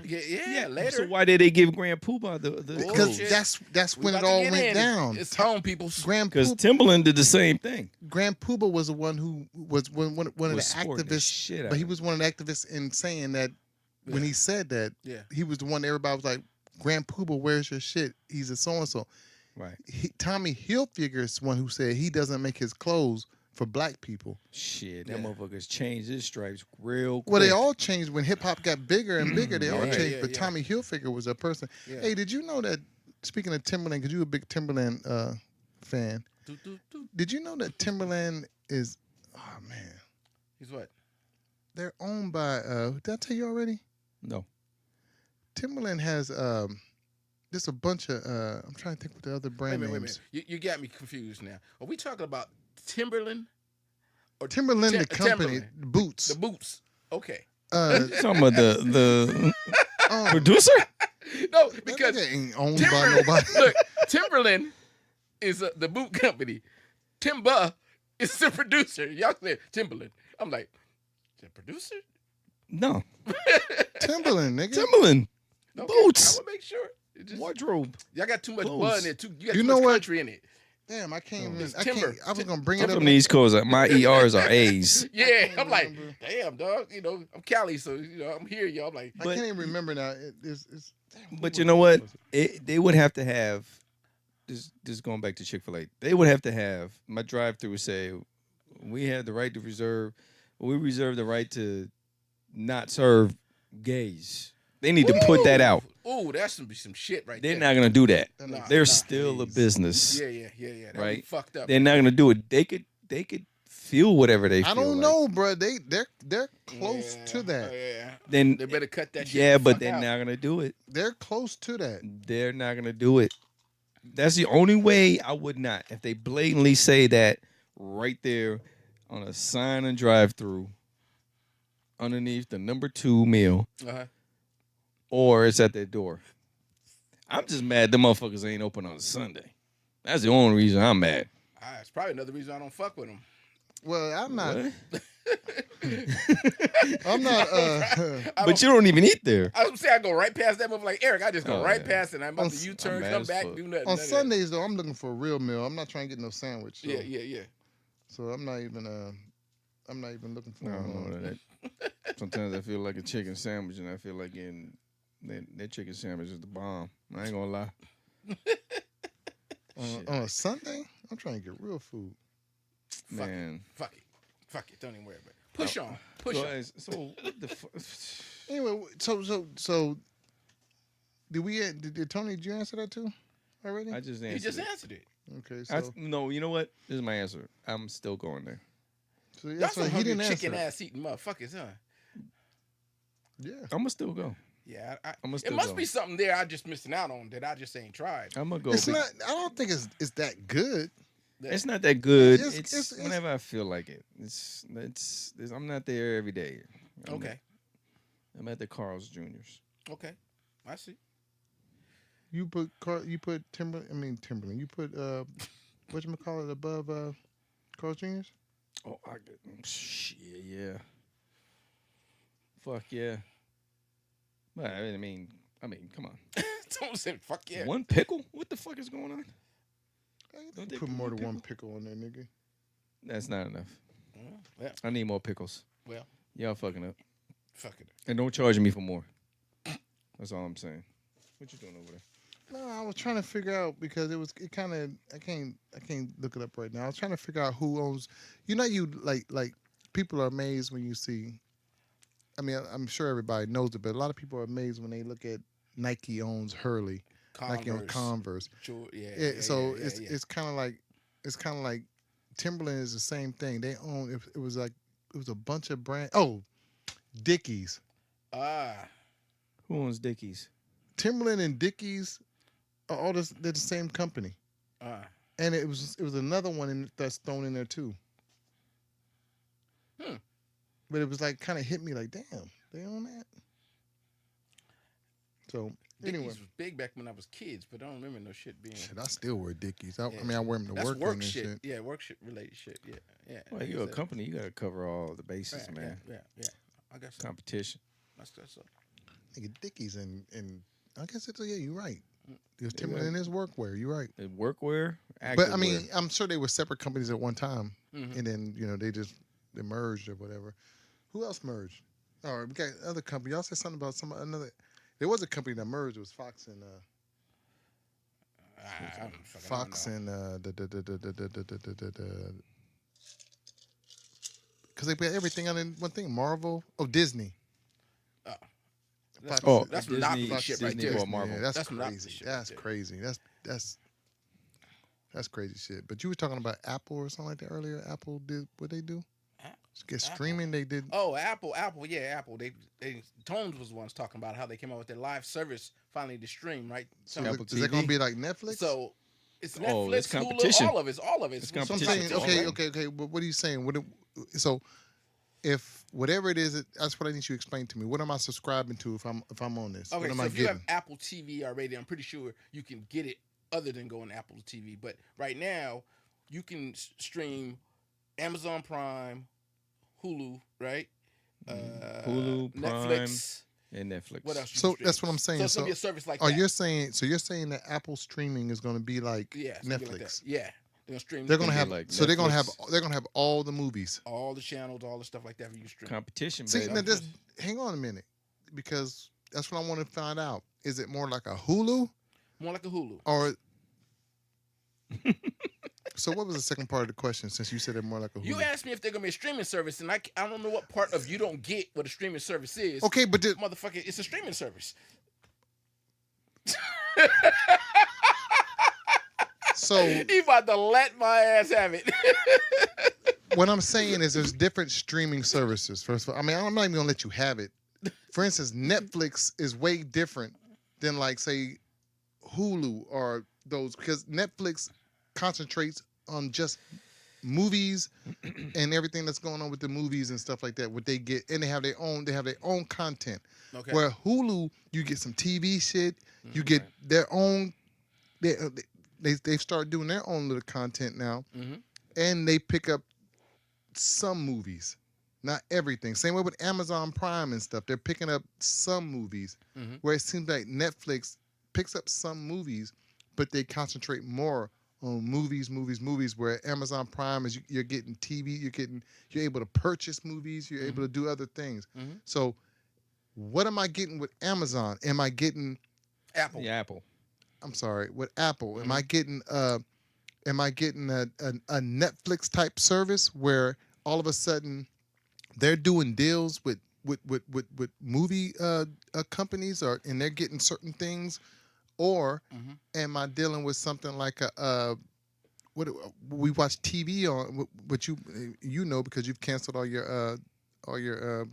Yeah, later. So why did they give Grand Poobah the Bullshit. Because clothes? that's We when it about to all get went in. down. It's home, people. Because Timberland did the same thing. Grand Poobah was the one who was one of the Was sporting the activists, shit out but he of it. was one of the activists in saying that when Yeah. he said that, Yeah. he was the one everybody was like, Grand Poobah, where's your shit? He's a so-and-so. Right. Tommy Hilfiger is the one who said he doesn't make his clothes for black people. Shit, Yeah. that motherfuckers changed his stripes real quick. Well, they all changed when hip hop got bigger and bigger. They all Yeah, changed, yeah, but yeah. Tommy Hilfiger was a person. Yeah. Hey, did you know that? Speaking of Timberland, because you a big Timberland fan, Do, do, do. did you know that Timberland is? Oh man, He's what? they're owned by. Did I tell you already? No. Timberland has just a bunch of. I'm trying to think what the other Wait a brand minute, names. You got me confused now. Are we talking about Timberland? Or Timberland, the company, Timberland? boots. The boots. Okay. Talking about the um, producer? No, that because nigga ain't owned by Timberland, nobody. look, Timberland is the boot company. Timba is the producer. Y'all said Timberland. I'm like, the producer? No. Timberland, nigga. Timberland. Okay, Boots. I want to make sure. It just- Wardrobe. y'all got too much Clothes. bud in it. You got You too know much what? country in it. Damn, I can't even. It's I can't. timber. I was gonna bring I'm it up. from the East Coast. My ERs are A's. Yeah, I'm can't like, remember. damn, dog. You know, I'm Cali, so I'm here, y'all. I'm like, I But- can't even remember now. It's damn, who But was you it? know Who what? was it? They would have to have this going back to Chick-fil-A. They would have to have my drive-through would say we have the right to reserve the right to not serve gays. They need to put that out. Ooh, that's some shit right They're there. not gonna do that. They're Nah, not- They're nah. still a business. Yeah. That'd be Right. fucked up. They're not gonna do it. They could feel whatever they feel. I don't like. know, bro. They're close Yeah, to that. Yeah. Then They better cut that shit. yeah, the but fuck they're out. not gonna do it. They're close to that. They're not gonna do it. That's the only way I would not. If they blatantly say that right there on a sign and drive-through underneath the number 2 meal, Uh-huh. or it's at their door. I'm just mad the motherfuckers ain't open on Sunday. That's the only reason I'm mad. It's probably another reason I don't fuck with them. Well, I'm not. What? I'm not. But you don't even eat there. I was say I go right past that mother like Eric. I just go Oh, right yeah. past it. And I'm about On to s- U-turn, I'm mad come as back, fuck. do nothing. on none of that. Sundays though, I'm looking for a real meal. I'm not trying to get no sandwich. So, Yeah. So I'm not even. I'm not even looking for. I don't know that. Sometimes I feel like a chicken sandwich, and I feel like getting that chicken sandwich is the bomb. I ain't gonna lie. On a Sunday, I'm trying to get real food. Fuck Man. Fuck it. Don't even worry about it. Push on. Push So, on. so what the fuck? Anyway, so did Tony? Did you answer that too already? I just He answered just it. answered it. Okay, so, No, you know what? This is my answer. I'm still going there. so Y'all that's some why he hungry didn't answer. chicken it. ass eating motherfuckers, huh? Yeah. I'm gonna still go. Yeah, I'ma it still must go. be something there I just missing out on that I just ain't tried. I'm gonna go. It's not. I don't think it's that good. It's not that good. It's- It's it's- whenever I feel like it. I'm not there every day. Okay. I'm at the Carl's Juniors. Okay. I see. You put Timberland. You put whatchamacallit above Carl's Juniors? Oh, shit, yeah. Fuck yeah. Well, I mean, come on. Don't say fuck yeah. One pickle? What the fuck is going on? Don't they put put more one than one pickle on there, nigga. That's not enough. Well, I need more pickles. well, Y'all fucking up. fuck it. And don't charge me for more. That's all I'm saying. What you doing over there? No, I was trying to figure out because it kind of I can't look it up right now. I was trying to figure out who owns. You like people are amazed when you see. I mean, I'm sure everybody knows it, but a lot of people are amazed when they look at Nike owns Hurley, Nike owns Converse. So it's kind of like Timberland is the same thing. They own it was a bunch of brand. Oh, Dickies. Who owns Dickies? Timberland and Dickies are all this. They're the same company. And it was another one that's thrown in there too. But it was like kind of hit me like, damn, they own that. So anyway, Dickies was big back when I was kids, but I don't remember no shit being. shit, I still wear Dickies. I Yeah. mean, I wear them to That's work, work and shit. Yeah, work shit related shit. Yeah. Well, you're a company. You got to cover all the bases, Right, man. Yeah. I guess so. Competition. That's so. Nigga, Dickies and I guess it's you're right. Because Yeah. Timberland is workwear. You're right. Workwear, But I mean, activewear. I'm sure they were separate companies at one time, Mhm. and then they merged or whatever. Who else merged? All right, we got other company. Y'all said something about another. There was a company that merged. It was Fox and I don't fucking Fox know. and because they put everything on in one thing. Marvel. Oh, Disney. That's, Oh, that's Disney- monopoly shit right Disney there. bought Marvel. Yeah, that's That's monopoly crazy. shit right That's there. crazy. That's crazy shit. But you were talking about Apple or something like that earlier. Apple did what they do? Get streaming. They did. Oh, Apple. Yeah, Apple. They Tones was the ones talking about how they came out with their live service finally to stream, right? So So, Apple is that going to TV? be like Netflix? so it's Netflix, Oh, it's Hulu, competition. all of it. It's So I'm competition. saying, right? okay. But what are you saying? So if whatever it is, that's what I need you to explain to me. What am I subscribing to if I'm on this? Okay, what am so I if you have getting? Apple TV already, I'm pretty sure you can get it other than going to Apple TV. But right now, you can stream Amazon Prime, Hulu, right? Hulu, Prime, Netflix. and Netflix. What else? You So can stream? that's what I'm saying. So it's gonna be a service like Oh, that. you're saying that Apple streaming is going to be like Yeah, it's gonna be Netflix. like that. Yeah, they're gonna stream. They're going to Gonna have be like they're going to have Netflix. all the movies. all the channels, all the stuff like that for you to stream. Competition, See, baby. now just hang on a minute, because that's what I want to find out. Is it more like a Hulu More like a Hulu. or? So what was the second part of the question? Since you said it more like a Hulu. You asked me if they're gonna be a streaming service, and I don't know what part of you don't get what a streaming service is. Okay, but Motherfucker, it's a streaming service. so He about to let my ass have it. what I'm saying is there's different streaming services. First of all, I mean, I'm not even gonna let you have it. For instance, Netflix is way different than like say Hulu or those, because Netflix concentrates on just movies and everything that's going on with the movies and stuff like that. What they get, and they have their own content. Okay. Where Hulu, you get some TV shit, you get their own. They start doing their own little content now, Mhm. and they pick up some movies, not everything. Same way with Amazon Prime and stuff. They're picking up some movies, Mhm. where it seems like Netflix picks up some movies, but they concentrate more on movies. Where Amazon Prime is you're getting TV, you're able to purchase movies, you're able to do other things. Mhm. So, what am I getting with Amazon? Am I getting? Apple. Yeah, Apple. I'm sorry, with Apple. Am I getting a Netflix type service where all of a sudden they're doing deals with movie companies, and they're getting certain things, or am I dealing with something like what we watch TV on, what you know, because you've canceled all your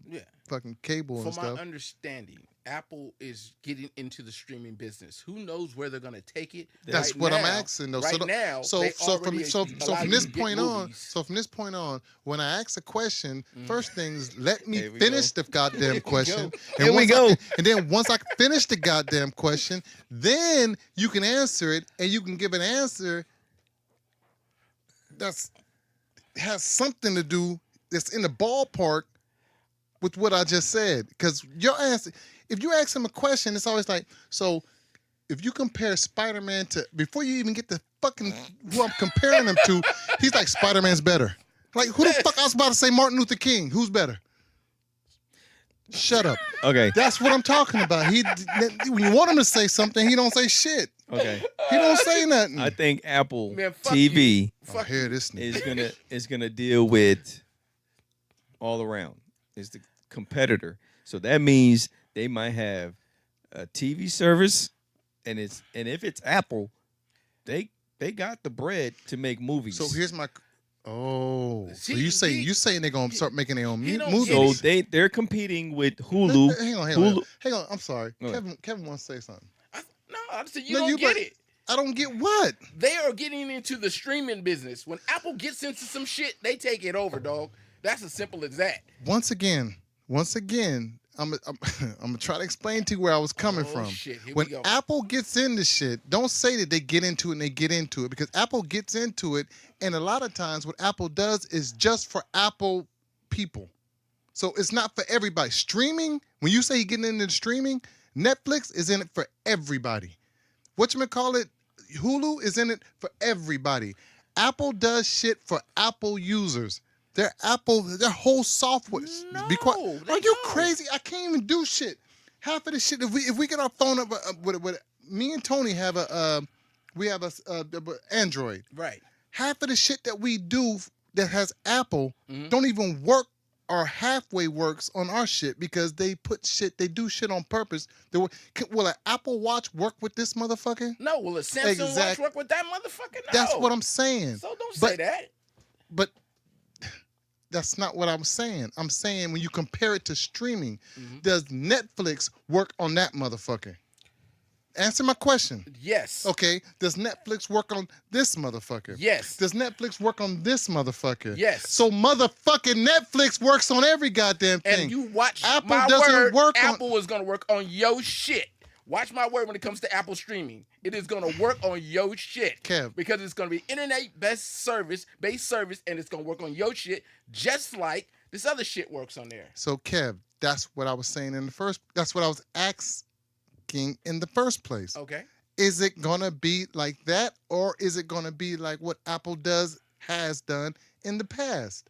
Yeah. fucking cable From and my stuff. understanding, Apple is getting into the streaming business. Who knows where they're going to take it? That's Right what I'm now- asking though. Right now, so they so from already so allow from you this to get point on, movies. so from this point on, when I ask a question, first things let me Here we finish go. the goddamn question. go. And Here we once I go. can- and then once I finish the goddamn question, then you can answer it, and you can give an answer that's has something to do that's in the ballpark with what I just said. Because your answer, if you ask him a question, it's always like, so if you compare Spider-Man to, before you even get the fucking who I'm comparing him to, he's like, Spider-Man's better. Like, who the fuck I was about to say Martin Luther King? Who's better? Shut up. Okay. That's what I'm talking about. When you want him to say something, he don't say shit. Okay. He don't say nothing. I think Apple Man, fuck TV you. Oh, Fuck here you. this nigga. is gonna deal with all around. Is the competitor. So that means they might have a TV service, and if it's Apple, they got the bread to make movies. So here's my. Oh, so See, you saying they're gonna start making their own he don't movies? So they're competing with Hulu. Hang on. I'm sorry. Go ahead. Kevin wants to say something. No, I said you No, don't you get but- it. I don't get what. They are getting into the streaming business. When Apple gets into some shit, they take it over, dog. That's as simple as that. Once again, I'm gonna try to explain to you where I was coming Oh, from. shit. Here When we go. Apple gets into shit, don't say that they get into it and they get into it, because Apple gets into it, and a lot of times what Apple does is just for Apple people. So it's not for everybody. Streaming, when you say you're getting into streaming, Netflix is in it for everybody. Whatchamacallit, Hulu is in it for everybody. Apple does shit for Apple users. Their whole software. No, Be quiet. they Are you don't. crazy? I can't even do shit. Half of the shit. If we get our phone up with me and Tony have we have a Android. Right. Half of the shit that we do that has Apple Mhm. don't even work or halfway works on our shit, because they do shit on purpose. Will an Apple Watch work with this motherfucker? No, will a Samsung Watch work with that motherfucker? No. That's what I'm saying. So don't But- say that. But that's not what I'm saying. I'm saying when you compare it to streaming, does Netflix work on that motherfucker? Answer my question. Yes. Okay. Does Netflix work on this motherfucker? Yes. Does Netflix work on this motherfucker? Yes. So motherfucking Netflix works on every goddamn thing. And you watch Apple my doesn't word, work on- Apple is gonna work on your shit. Watch my word when it comes to Apple streaming. It is gonna work on your shit. Kev. Because it's gonna be internet-based service, and it's gonna work on your shit just like this other shit works on there. So Kev, that's what I was saying that's what I was asking in the first place. Okay. Is it gonna be like that, or is it gonna be like what Apple has done in the past?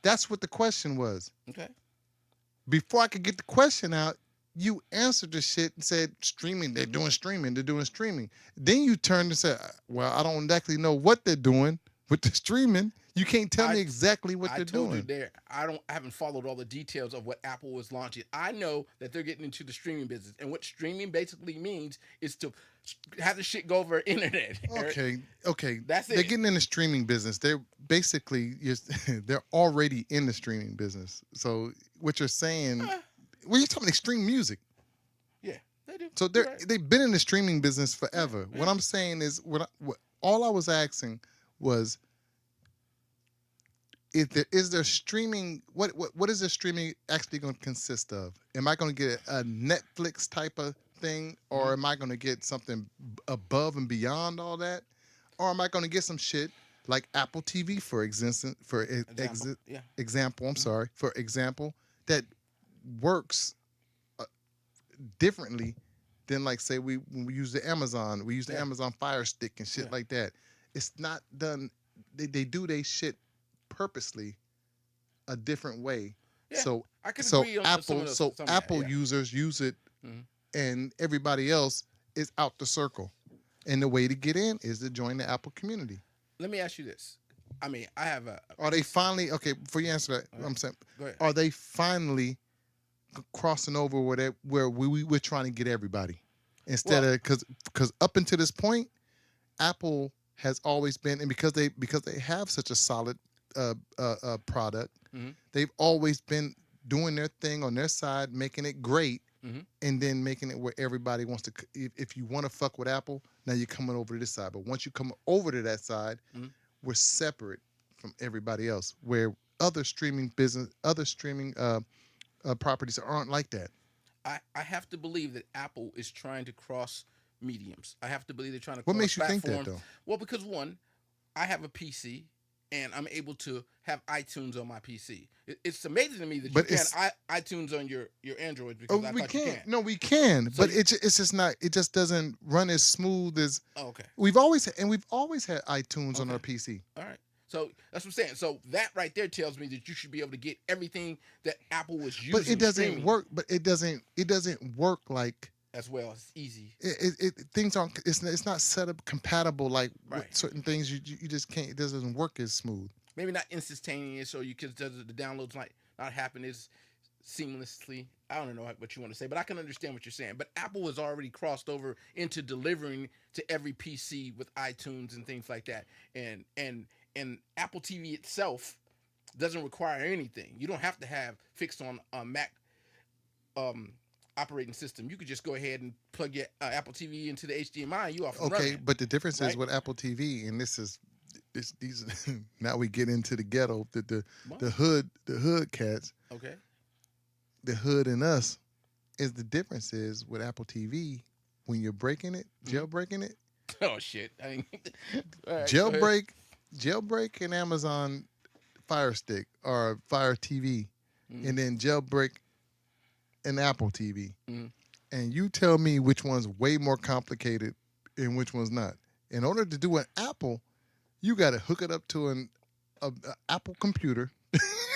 That's what the question was. Okay. Before I could get the question out, you answered the shit and said streaming. They're doing streaming. Then you turned and said, well, I don't exactly know what they're doing with the streaming. You can't tell me exactly what I they're told you doing. there. I haven't followed all the details of what Apple was launching. I know that they're getting into the streaming business, and what streaming basically means is to have the shit go over internet. Okay. That's They're it. getting in the streaming business. They're basically they're already in the streaming business. So what you're saying, well, you're talking extreme music. Yeah, they do. So You're right. they've been in the streaming business forever. What I'm saying is, all I was asking was, is there streaming? What is the streaming actually going to consist of? Am I going to get a Netflix type of thing, or am I going to get something above and beyond all that, or am I going to get some shit like Apple TV, for example? Example, I'm sorry. For example, that works differently than, like, say when we use the Amazon, Amazon Fire Stick and shit like that. It's not done. They do their shit purposely a different way. Yeah, So I can agree on some of those- some of that, Apple yeah. users use it, Mhm. and everybody else is out the circle. And the way to get in is to join the Apple community. Let me ask you this. I mean, I have a. Are they finally, okay, before you answer that, I'm saying, Go ahead. are they finally crossing over where we're trying to get everybody? Instead of, because up until this point, Apple has always been, and because they have such a solid product, Mhm. they've always been doing their thing on their side, making it great, Mhm. and then making it where everybody wants to. If you want to fuck with Apple, now you're coming over to this side. But once you come over to that side, Mhm. we're separate from everybody else. Where other streaming properties aren't like that. I have to believe that Apple is trying to cross mediums. I have to believe they're trying to What cross makes you think that platforms. though? Well, because one, I have a PC and I'm able to have iTunes on my PC. It's amazing to me that But you it's- can't iTunes on your Android because I We thought you can. can't. No, we can. So But it's just not. It just doesn't run as smooth as Oh, okay. we've always had iTunes on Okay. our PC. All right. So that's what I'm saying. So that right there tells me that you should be able to get everything that Apple was using. But it doesn't streaming work. But it doesn't work like as well. It's easy. things aren't. It's not set up compatible like with Right. certain things. You just can't. It doesn't work as smooth. Maybe not instantaneous, or you could the downloads might not happen as seamlessly. I don't know what you want to say, but I can understand what you're saying. But Apple has already crossed over into delivering to every PC with iTunes and things like that. And Apple TV itself doesn't require anything. You don't have to have fixed on a Mac operating system. You could just go ahead and plug your Apple TV into the HDMI. And you off and Okay, running. but the difference is Right? with Apple TV, and these now we get into the ghetto, the What? hood cats, Okay. the hood and us. Is the difference is with Apple TV when you're breaking it, jailbreaking it, Oh shit. All right, go ahead. jailbreak an Amazon Fire Stick or Fire TV, Mhm. and then jailbreak an Apple TV, Mhm. and you tell me which one's way more complicated and which one's not. In order to do an Apple, you got to hook it up to a Apple computer.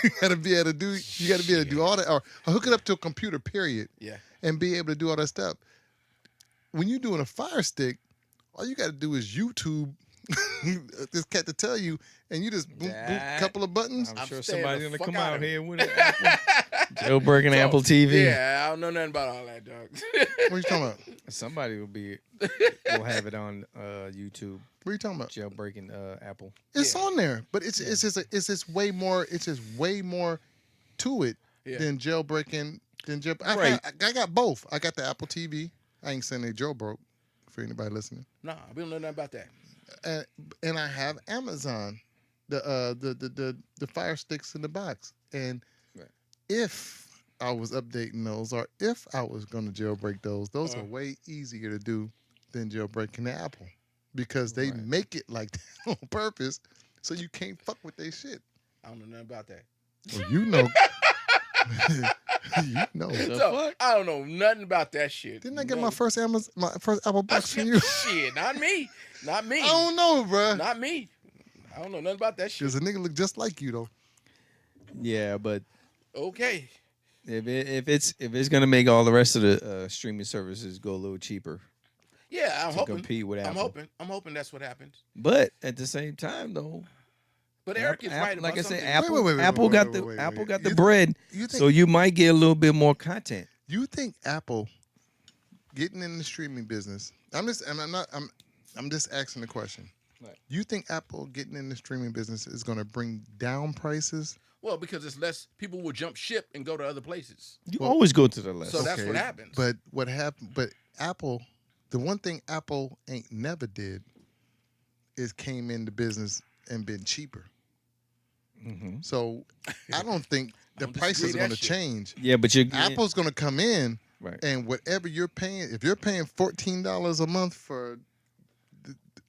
You got to be able to do. You got to be able to do all that, or hook it up to a computer. Period. Yeah. And be able to do all that stuff. When you're doing a Fire Stick, all you got to do is YouTube this cat to tell you, and you just boop, boop, That- couple of buttons. I'm I'm sure staying somebody's the gonna fuck come out out of it. here with it. Jailbreaking So, Apple TV. Yeah, I don't know nothing about all that, dog. What are you talking about? Somebody will have it on YouTube. What are you talking about? Jailbreaking Apple. It's Yeah. on there, but it's just way more. It's just way more to it Yeah. than jailbreaking. Right. I got both. I got the Apple TV. I ain't saying they jailbroke for anybody listening. Nah, we don't know nothing about that. And I have Amazon, the Fire Sticks in the box. And Right. if I was updating those, or if I was going to jailbreak those are way easier to do than jailbreaking the Apple, because they Right. make it like that on purpose, so you can't fuck with their shit. I don't know nothing about that. Well, you know, you know. The So, fuck? I don't know nothing about that shit. Didn't I get No. my first Apple box from you? Shit, not me. Not me. I don't know, bruh. Not me. I don't know nothing about that shit. Because a nigga look just like you though. Yeah, but Okay. if it's gonna make all the rest of the streaming services go a little cheaper Yeah, I'm to hoping. compete with Apple. I'm hoping that's what happens. But at the same time, though, But Eric is right like about I said, something. Apple, wait, Apple wait, got wait, the wait, Apple wait. got the You- bread, You think so you might get a little bit more content. you think Apple getting in the streaming business? I'm just asking the question. Right. You think Apple getting in the streaming business is going to bring down prices? Well, because it's less people will jump ship and go to other places. You Well, always go to the list. So that's what happens. But what happened? But Apple, the one thing Apple ain't never did is came into business and been cheaper. hmm So I don't think the don't disagree prices with are going that to shit. change. Yeah, but you're Apple's going to come in right. and whatever you're paying, if you're paying $14 a month for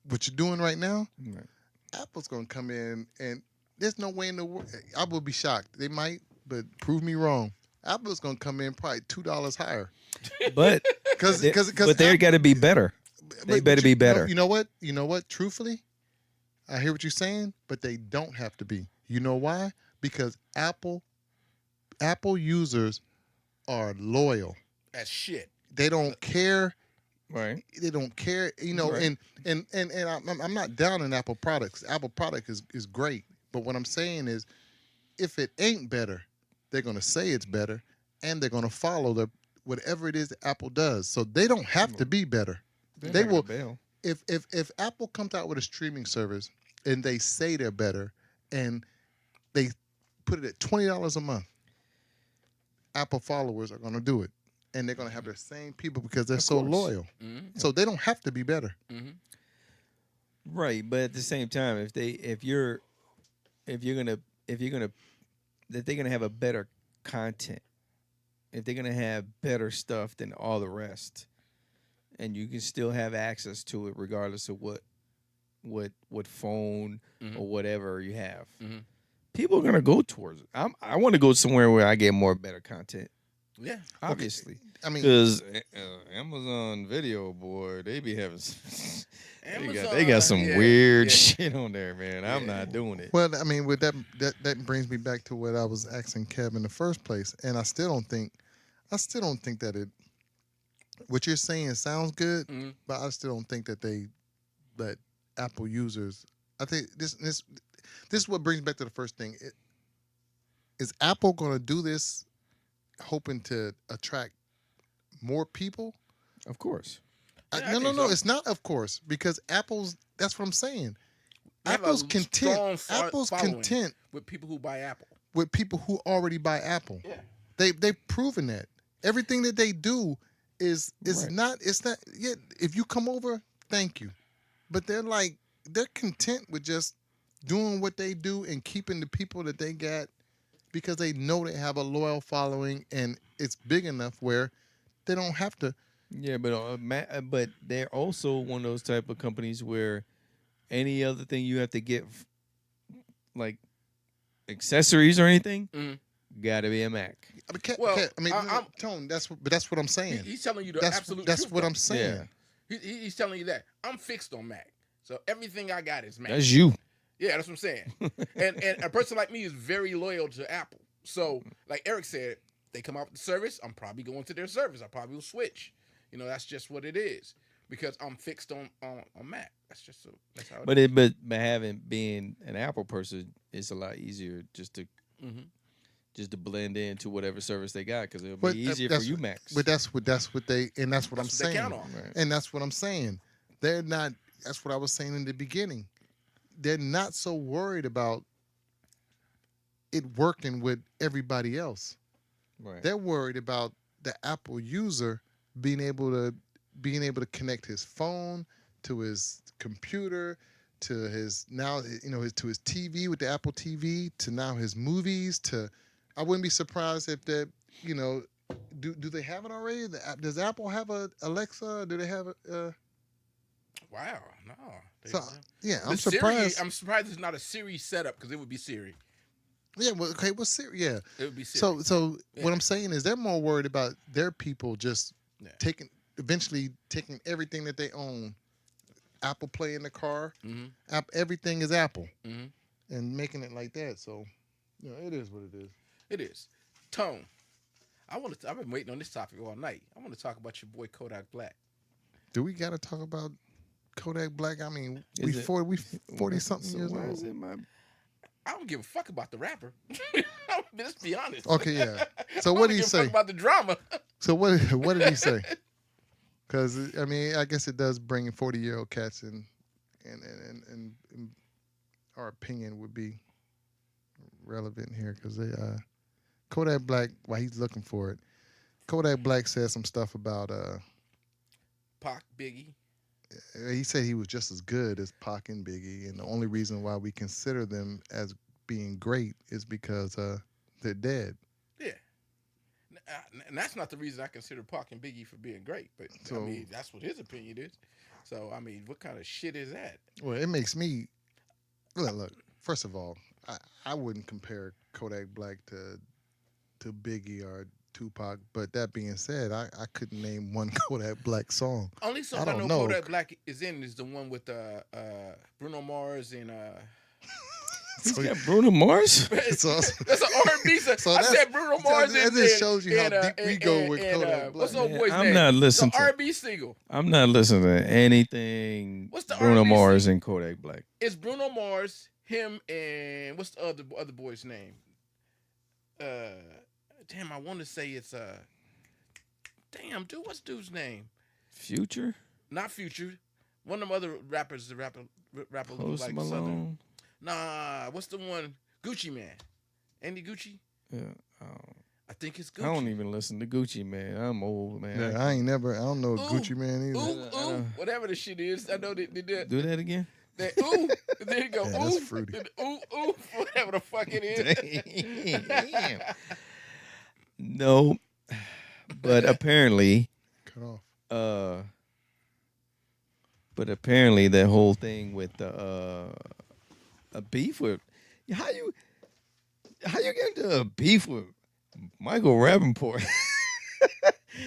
what you're doing right now, Right. Apple's going to come in and there's no way in the world. I would be shocked. They might, but prove me wrong. Apple's going to come in probably $2 higher. But Because but they got to be better. They better be better. You know what? You know what? Truthfully, I hear what you're saying, but they don't have to be. You know why? Because Apple users are loyal. That's shit. They don't care. Right. They don't care. You know, Right. and I'm not down on Apple products. Apple product is great, but what I'm saying is, if it ain't better, they're gonna say it's better, and they're gonna follow whatever it is that Apple does. So they don't have to be better. They will. Bail. If Apple comes out with a streaming service and they say they're better and they put it at $20 a month, Apple followers are going to do it, and they're going to have their same people because they're so course. loyal. So they don't have to be better. Right, but at the same time, if you're gonna that they're gonna have a better content, if they're gonna have better stuff than all the rest, and you can still have access to it regardless of what phone or whatever you have, people are gonna go towards it. I want to go somewhere where I get more better content. Yeah. Obviously, I mean, because Amazon Video, boy, they be having. Amazon, They got some yeah, weird yeah. shit on there, man. I'm not doing it. well, I mean, with that brings me back to what I was asking Kev in the first place, and I still don't think that it. What you're saying sounds good, but I still don't think that Apple users. I think this is what brings back to the first thing. Is Apple going to do this, hoping to attract more people? Of course. Yeah, I No, think so. it's not. Of course, because Apple's. That's what I'm saying. They have a Apple's content. strong Apple's following content with people who buy Apple. with people who already buy Apple. Yeah. They've proven that everything that they do is Right. not. It's not. Yeah, if you come over, thank you, but they're content with just doing what they do and keeping the people that they got because they know they have a loyal following and it's big enough where they don't have to. Yeah, but they're also one of those type of companies where any other thing you have to get, like accessories or anything, gotta be a Mac. Tone. That's what I'm saying. He's telling you the That's absolute that's truth, what though. I'm saying. He's telling you that. I'm fixed on Mac. So everything I got is Mac. That's you. Yeah, that's what I'm saying. and a person like me is very loyal to Apple. So, like Eric said, they come out with the service, I'm probably going to their service. I probably will switch. You know, that's just what it is. Because I'm fixed on Mac. That's how it is. But being an Apple person, it's a lot easier just to blend into whatever service they got because it'll be easier for you Macs. But that's what they and that's what I'm That's what they saying. count on. Right. And that's what I'm saying. They're not. That's what I was saying in the beginning. They're not so worried about it working with everybody else. Right. They're worried about the Apple user being able to connect his phone to his computer to his to his TV with the Apple TV to now his movies to. I wouldn't be surprised if that do they have it already? Does Apple have a Alexa? Do they have a? Wow, no. So yeah, The I'm Siri, surprised. I'm surprised it's not a Siri setup because it would be Siri. Yeah, well, okay, well, Siri, yeah. It would be Siri. So Yeah. what I'm saying is they're more worried about their people just eventually taking everything that they own, Apple Play in the car, everything is Apple, and making it like that. So, it is what it is. It is. Tone. I've been waiting on this topic all night. I want to talk about your boy Kodak Black. Do we got to talk about Kodak Black? I mean, Is we it- 40 something So years why old. is it my I don't give a fuck about the rapper. Let's be honest. Okay, yeah. So I what don't did he give a say? fuck about the drama. So what did he say? Because I mean, I guess it does bring 40-year-old cats in, and our opinion would be relevant here because Kodak Black, while he's looking for it, Kodak Black said some stuff about Pac, Biggie. he said he was just as good as Pac and Biggie, and the only reason why we consider them as being great is because they're dead. Yeah. And that's not the reason I consider Pac and Biggie for being great, but So- I mean that's what his opinion is. So I mean, what kind of shit is that? Well, it makes me look. First of all, I wouldn't compare Kodak Black to Biggie or Tupac. But that being said, I couldn't name one Kodak Black song. Only song I I, don't know know. Kodak Black is in is the one with Bruno Mars and He's got Bruno Mars? So- that's an R&B song. So I that's- said Bruno Mars that and just shows you how and, deep we go with Kodak what's the Black. old boy's Man, name? I'm not listening the to- R&B single. I'm not listening to anything What's the Bruno R&B Mars scene? and Kodak Black. It's Bruno Mars, him, and what's the other boy's name? Damn, I want to say it's damn, dude, what's dude's name? Future? Not Future. One of them other rappers, the rapper Post like Malone? Southern. Nah, what's the one? Gucci Man. Andy Gucci? Yeah. I think it's I don't Gucci. even listen to Gucci, man. I'm old, man. Yeah, I ain't never. I don't know Ooh. Gucci Man either. Ooh, whatever the shit is. I know they did Do that again. that. Ooh, there you go. Yeah, that's Ooh, fruity. ooh, whatever the fuck it is. Damn. No, but apparently, Cut off. uh, that whole thing with the a beef with how you get into a beef with Michael Rappaport?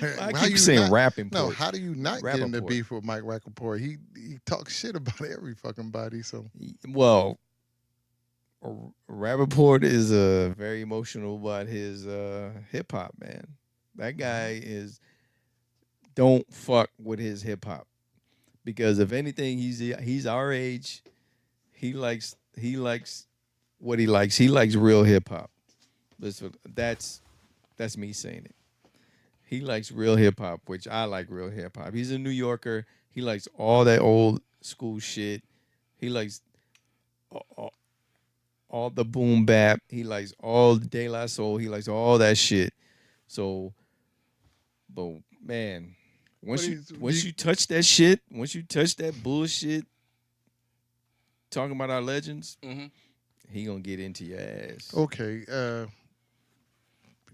I How keep you saying not- Rappaport. No, how do you not get into Rappaport. beef with Mike Rappaport? He talks shit about every fucking body. So Well, Rappaport is very emotional about his hip hop, man. That guy is don't fuck with his hip hop because if anything, he's our age. He likes what he likes. He likes real hip hop. That's me saying it. He likes real hip hop, which I like real hip hop. He's a New Yorker. He likes all that old school shit. He likes all the boom bap. He likes all the De La Soul. He likes all that shit. So, but man, once you touch that shit, once you touch that bullshit, talking about our legends, he gonna get into your ass. okay,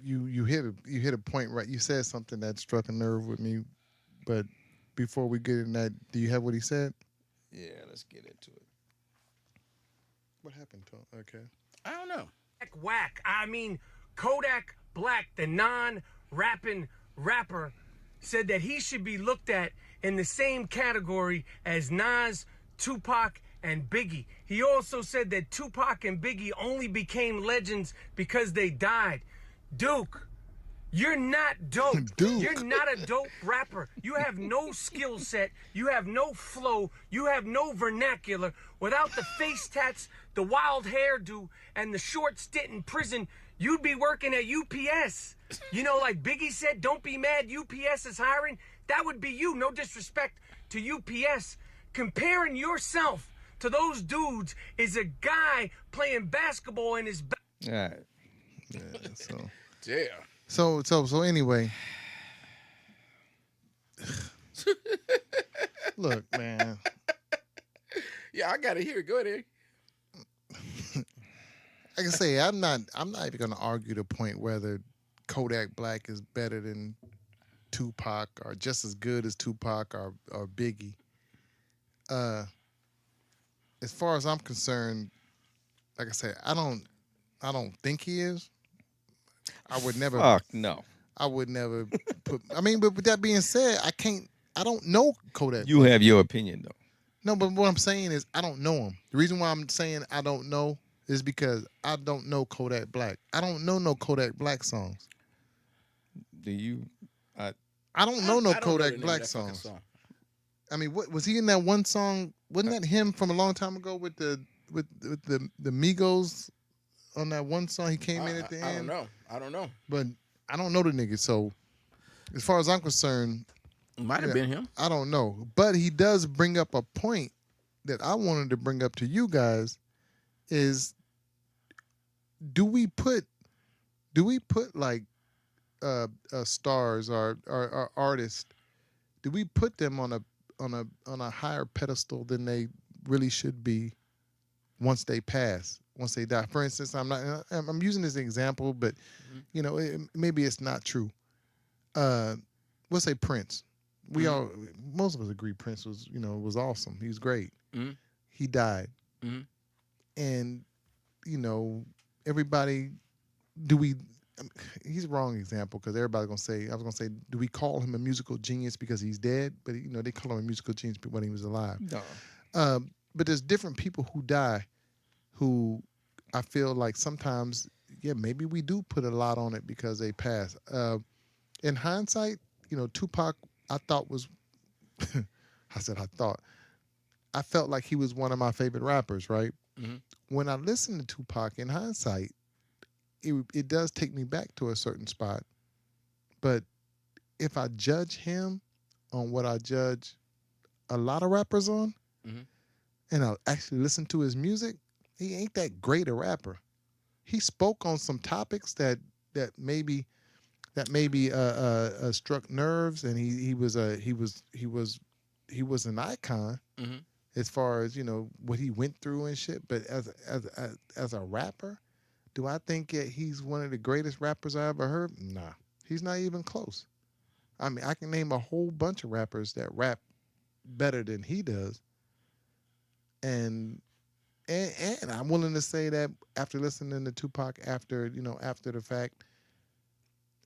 you hit a point right. You said something that struck a nerve with me, but before we get in that, do you have what he said? Yeah, let's get into it. What happened to him? Okay. I don't know. Whack. I mean, Kodak Black, the non-rapping rapper, said that he should be looked at in the same category as Nas, Tupac, and Biggie. He also said that Tupac and Biggie only became legends because they died. Duke, you're not dope. Duke. You're not a dope rapper. You have no skill set. You have no flow. You have no vernacular. Without the face tats, the wild hairdo, and the short stint in prison, you'd be working at UPS. You know, like Biggie said, don't be mad, UPS is hiring. That would be you. No disrespect to UPS. Comparing yourself to those dudes is a guy playing basketball in his... All right. Yeah. So. Yeah. So anyway, look, man. Yeah, I gotta hear it. Go ahead. Like I say, I'm not even gonna argue the point whether Kodak Black is better than Tupac or just as good as Tupac or Biggie. As far as I'm concerned, like I said, I don't think he is. I would never. Fuck no. I would never put. I mean, but with that being said, I don't know Kodak. You have your opinion though. No, but what I'm saying is I don't know him. The reason why I'm saying I don't know is because I don't know Kodak Black. I don't know no Kodak Black songs. Do you? I don't know no I don't know Kodak the name of Black that fucking songs. song. I mean, what was he in that one song? Wasn't that him from a long time ago with the Migos on that one song? He came in at the end. I don't know. But I don't know the nigga. So as far as I'm concerned, Might have yeah, been him. I don't know. But he does bring up a point that I wanted to bring up to you guys is do we put like stars or artists, do we put them on a higher pedestal than they really should be once they pass, once they die? For instance, I'm using this example, but you know, maybe it's not true. Let's say Prince. Most of us agree Prince was awesome. He was great. He died. And everybody, he's a wrong example because everybody's gonna say, I was gonna say, do we call him a musical genius because he's dead? But they call him a musical genius when he was alive. No. But there's different people who die who I feel like sometimes, maybe we do put a lot on it because they pass. In hindsight, Tupac, I thought was, I felt like he was one of my favorite rappers, right? When I listen to Tupac in hindsight, it does take me back to a certain spot. But if I judge him on what I judge a lot of rappers on, and I actually listen to his music, he ain't that great a rapper. He spoke on some topics that maybe that maybe struck nerves, and he was an icon Mm-hmm. as far as what he went through and shit. But as a rapper, do I think that he's one of the greatest rappers I ever heard? Nah, he's not even close. I mean, I can name a whole bunch of rappers that rap better than he does, and I'm willing to say that after listening to Tupac, after the fact,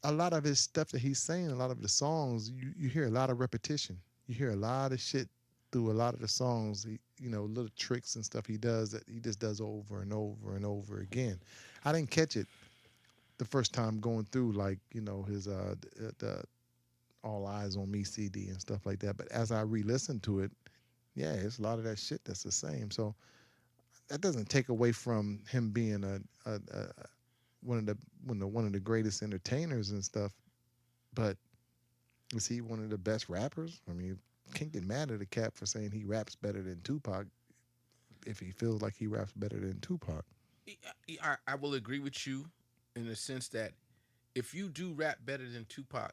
a lot of his stuff that he's saying, a lot of the songs, you hear a lot of repetition. You hear a lot of shit through a lot of the songs. Little tricks and stuff he does that he just does over and over and over again. I didn't catch it the first time going through, like his the All Eyes on Me CD and stuff like that. But as I re-listened to it, yeah, it's a lot of that shit that's the same. So that doesn't take away from him being one of the greatest entertainers and stuff. But is he one of the best rappers? I mean, you can't get mad at a cat for saying he raps better than Tupac if he feels like he raps better than Tupac. I will agree with you in the sense that if you do rap better than Tupac,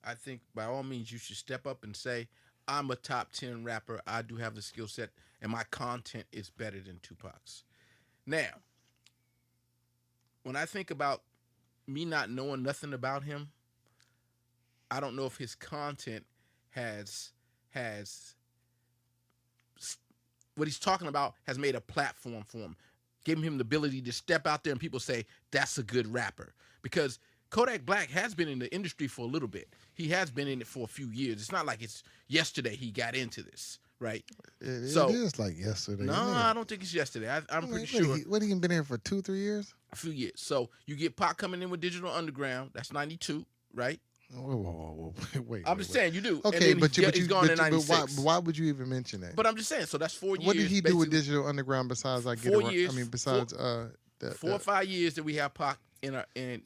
I think by all means you should step up and say, I'm a top 10 rapper. I do have the skill set, and my content is better than Tupac's. Now, when I think about me not knowing nothing about him, I don't know if his content has what he's talking about has made a platform for him, giving him the ability to step out there and people say, that's a good rapper. Because Kodak Black has been in the industry for a little bit. He has been in it for a few years. It's not like it's yesterday he got into this, right? It is like yesterday. No, I don't think it's yesterday. I'm pretty sure. What, he been here for 2-3 years? A few years. So you get Pac coming in with Digital Underground. That's 92, right? Whoa. Wait. I'm just saying you do. Okay, and then he's gone in 96. But why would you even mention that? But I'm just saying. So that's 4 years. What did he do with basically. Digital Underground besides 4 years. besides 4 or 5 years that we have Pac in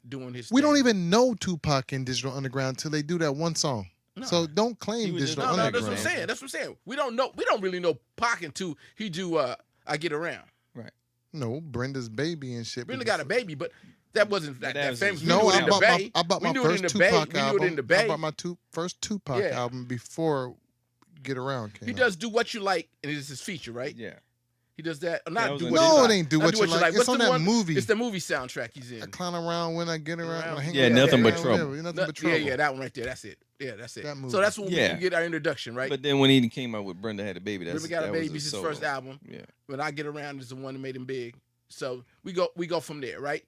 doing his. We thing. don't even know Tupac in Digital Underground until they do that one song. No. So don't claim Digital No, Underground. that's what I'm saying. That's what I'm saying. We don't really know Pac until he do I Get Around. Right. No, Brenda's Baby and shit. Brenda got a baby, but that wasn't that famous. No, I bought my first Tupac album. In the Bay. I bought my first Tupac album before Get Around came He out. does Do What You Like, and it's his feature, right? Yeah. He does that. No, it ain't Do What You Like. It's on that movie. It's the movie soundtrack he's in. I clown around when I get around. When I hang Yeah, around, Nothing But around, Trouble. whatever, Nothing But Trouble. Yeah, that one right there. That's it. Yeah, that's it. That movie. So that's when Yeah. we get our introduction, right? But then when he came out with Brenda Had a Baby, Brenda Got a Baby is his solo. first album. Yeah. When I Get Around is the one that made him big. So we go from there, right?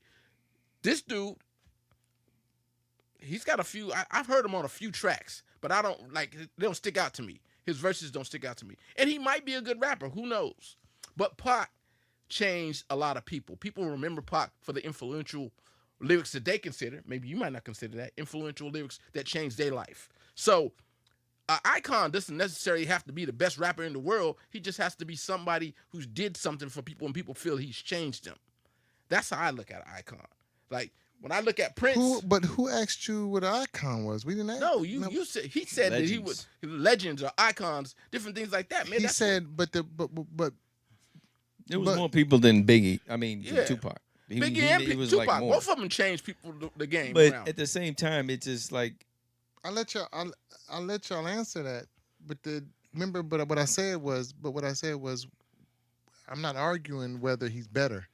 This dude, he's got a few. I've heard him on a few tracks, but I don't like. They don't stick out to me. His verses don't stick out to me, and he might be a good rapper. Who knows? But Pac changed a lot of people. People remember Pac for the influential lyrics that they consider. Maybe you might not consider that influential lyrics that changed their life. So, an icon doesn't necessarily have to be the best rapper in the world. He just has to be somebody who's did something for people, and people feel he's changed them. That's how I look at an icon. Like when I look at Prince. Who asked you what an icon was? We didn't ask. No, you said he said Legends. that he was legends or icons, different things like that. Man, He that's said, but There was more people than Biggie. I mean, Yeah. than Tupac. Biggie and he was Tupac, like more. both of them changed people the game But around. at the same time, it's just like I'll let y'all answer that. But what I said was, I'm not arguing whether he's better.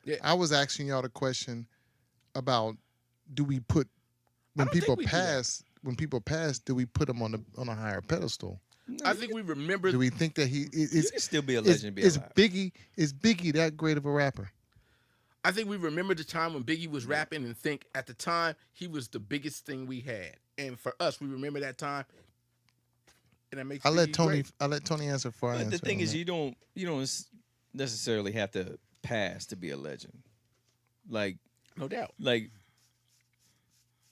Yeah. I was asking y'all the question about, do we put when don't think people we do pass, do we put them on a higher pedestal? I think we remember. Do we think that he you is can still be a legend and be is alive. Biggie that great of a rapper? I think we remember the time when Biggie was rapping and think at the time he was the biggest thing we had. And for us, we remember that time. And that makes I'll let Biggie Tony answer for I But the answer thing on is, that. you don't necessarily have to pass to be a legend. Like great. No doubt.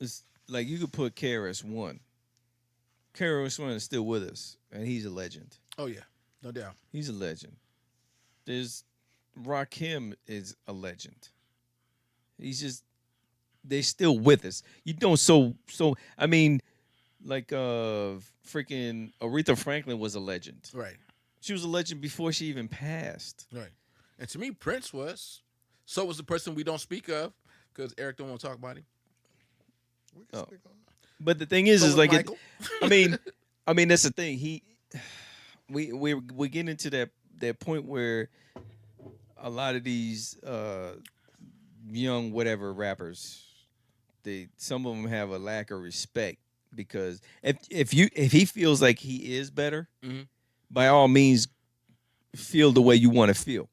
it's like you could put KRS-One. KRS-One is still with us, and he's a legend. Oh yeah, no doubt. He's a legend. There's Rakim is a legend. He's just they're still with us. You don't so I mean, like freaking Aretha Franklin was a legend. Right, She was a legend before she even passed. right. And to me, Prince was. So was the person we don't speak of because Eric don't want to talk about him. We can Oh. speak on that. But the thing is So was like, Michael. I mean, that's the thing. We get into that point where a lot of these young whatever rappers, some of them have a lack of respect because if he feels like he is better, Mhm. by all means, feel the way you want to feel.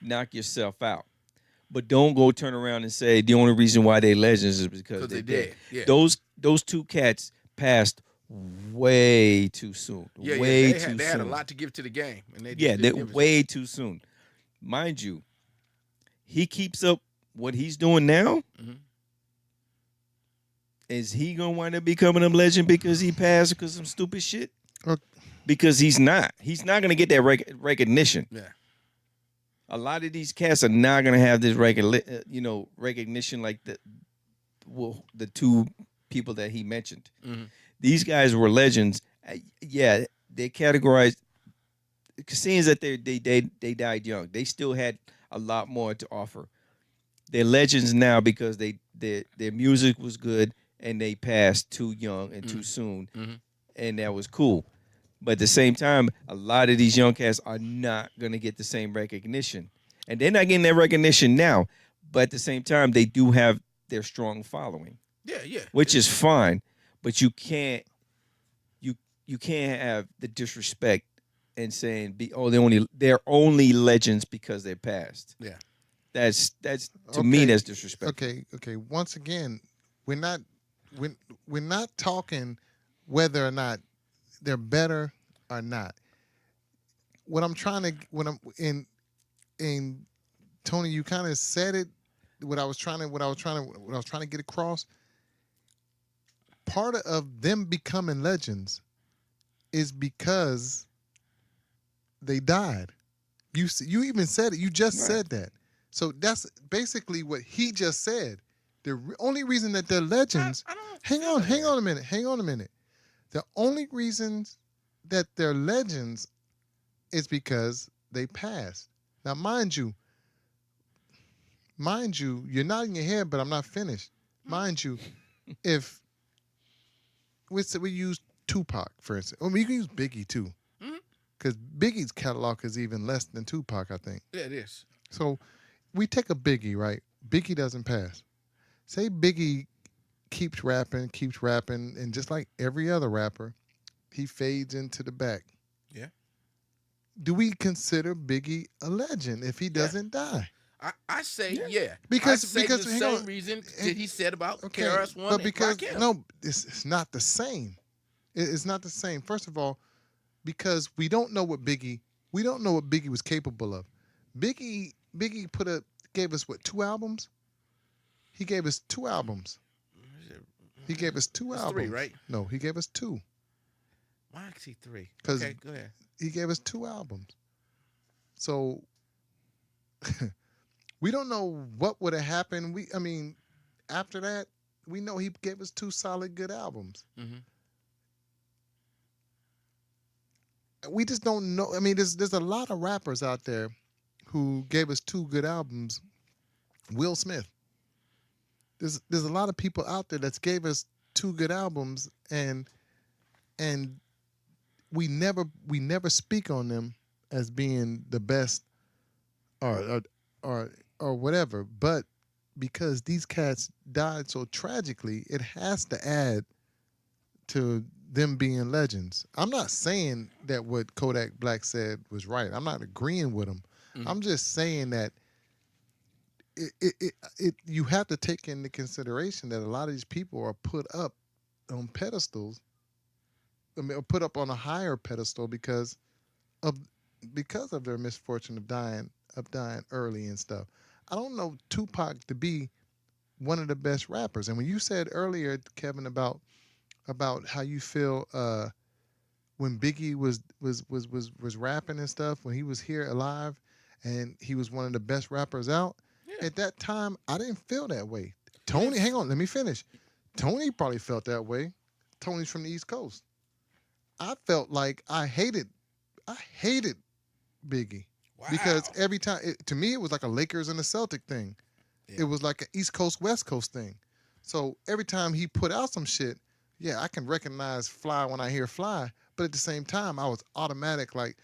Knock yourself out. But don't go turn around and say the only reason why they legends is because Because they they dead. dead. Yeah. Those two cats passed way too soon. Yeah, way They too they soon. had a lot to give to the game, and they just Yeah, didn't give it. way too soon. Mind you, he keeps up what he's doing now. Mhm. Is he gonna wind up becoming a legend because he passed because of some stupid shit? Or- Because he's not. He's not gonna get that recognition. Yeah. A lot of these cats are not gonna have this recognition like the two people that he mentioned. Mhm. These guys were legends. Yeah, they categorized. Seeing that they died young, they still had a lot more to offer. They're legends now because their music was good and they passed too young and too soon, Mhm. and that was cool. But at the same time, a lot of these young cats are not going to get the same recognition. And they're not getting that recognition now. But at the same time, they do have their strong following, Yeah. which is fine. But you can't have the disrespect and saying they're only legends because they passed. Yeah. That's to me that's disrespectful. Okay. Once again, we're not talking whether or not they're better or not. What I'm in Tony, you kind of said it. What I was trying to get across. Part of them becoming legends is because they died. You even said it. You just said that. So that's basically what he just said. The only reason that they're legends. I don't Hang feel on, that hang way. on a minute. The only reasons that they're legends is because they passed. Now, mind you, you're nodding your head, but I'm not finished. Mind you, if we use Tupac, for instance, you can use Biggie too, because Biggie's catalog is even less than Tupac, I think. Yeah, it is. So we take a Biggie, right? Biggie doesn't pass. Say Biggie keeps rapping, and just like every other rapper, he fades into the back. Yeah. Do we consider Biggie a legend if he doesn't die? I say yeah. Because- I say because- the hang same on. reason that he said about Okay, KRS-One but and because Rakim. no, it's not the same. It's not the same. First of all, because we don't know what Biggie was capable of. Biggie gave us what, 2 albums? He gave us 2 albums. He gave us 2 It's albums. 3, right? No, he gave us 2. Why I see 3? 'Cause- Okay, go ahead. He gave us 2 albums. So we don't know what would have happened. After that, we know he gave us 2 solid good albums. Mhm. We just don't know. There's a lot of rappers out there who gave us 2 good albums. Will Smith. There's a lot of people out there that gave us 2 good albums, and we never speak on them as being the best or whatever. But because these cats died so tragically, it has to add to them being legends. I'm not saying that what Kodak Black said was right. I'm not agreeing with him. I'm just saying that you have to take into consideration that a lot of these people are put up on pedestals. Put up on a higher pedestal because of their misfortune of dying early and stuff. I don't know Tupac to be one of the best rappers. And when you said earlier, Kevin, about how you feel when Biggie was rapping and stuff, when he was here alive, and he was one of the best rappers out. Yeah. At that time, I didn't feel that way. Tony, hang on, let me finish. Tony probably felt that way. Tony's from the East Coast. I felt like I hated Biggie. Wow. Because every time, to me, it was like a Lakers and a Celtic thing. Yeah. It was like an East Coast, West Coast thing. So every time he put out some shit, yeah, I can recognize Fly when I hear Fly, but at the same time, I was automatic like,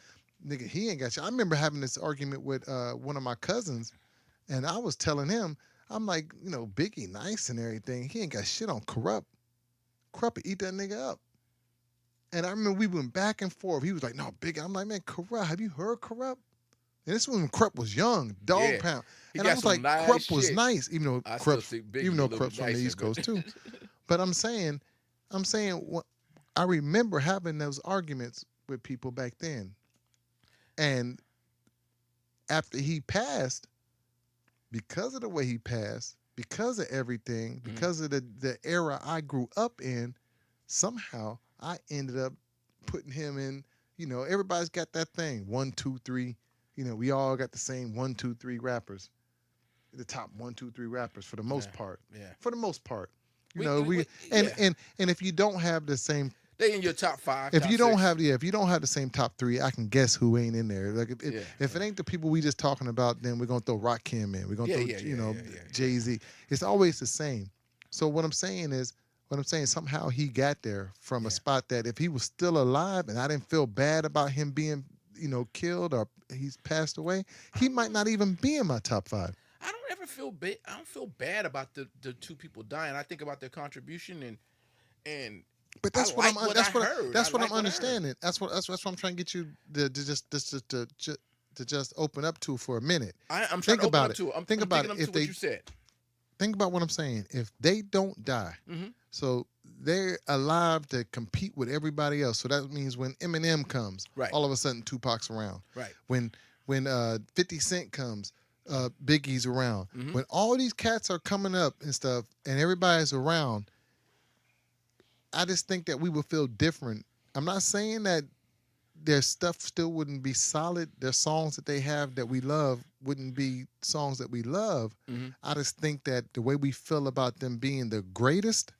nigga, he ain't got shit. I remember having this argument with one of my cousins, and I was telling him, I'm like, Biggie nice and everything. He ain't got shit on Corrupt. Corrupt would eat that nigga up. And I remember we went back and forth. He was like, no, Biggie. I'm like, man, Corrupt, have you heard Corrupt? And this was when Corrupt was young, Dog Yeah. Pound. He And I got was some like, nice Corrupt was shit. nice, even though I still Corrupt, think Biggie even a though little Corrupt's bit from the nicer, East Coast but- too. But I'm saying, I remember having those arguments with people back then. And after he passed, because of the way he passed, because of everything, because of the era I grew up in, somehow I ended up putting him in, everybody's got that thing. 1, 2, 3. We all got the same 1, 2, 3 rappers. The top 1, 2, 3 rappers for the most part. Yeah. For the most part. We- And yeah. if you don't have the same They in your top 5. if top you don't 6. have if you don't have the same top 3, I can guess who ain't in there. Like if it ain't the people we just talking about, then we're gonna throw Rakim in. We're gonna throw Jay-Z. It's always the same. So what I'm saying somehow he got there from a spot that if he was still alive and I didn't feel bad about him being killed or he's passed away, he might not even be in my top 5. I don't ever feel bad. I don't feel bad about the 2 people dying. I think about their contribution and But that's I what like I'm. what That's I what. heard. That's I what like I'm what I heard. understanding. That's what I'm trying to get you to just open up to for a minute. I'm trying Think to open about up it. to it. I'm Think I'm about picking it. up If to what they you said. think about what I'm saying. If they don't die, so they're alive to compete with everybody else. So that means when Eminem comes, Right. all of a sudden Tupac's around. Right. When 50 Cent comes, Biggie's around. When all these cats are coming up and stuff, and everybody's around, I just think that we would feel different. I'm not saying that their stuff still wouldn't be solid. Their songs that they have that we love wouldn't be songs that we love. I just think that the way we feel about them being the greatest,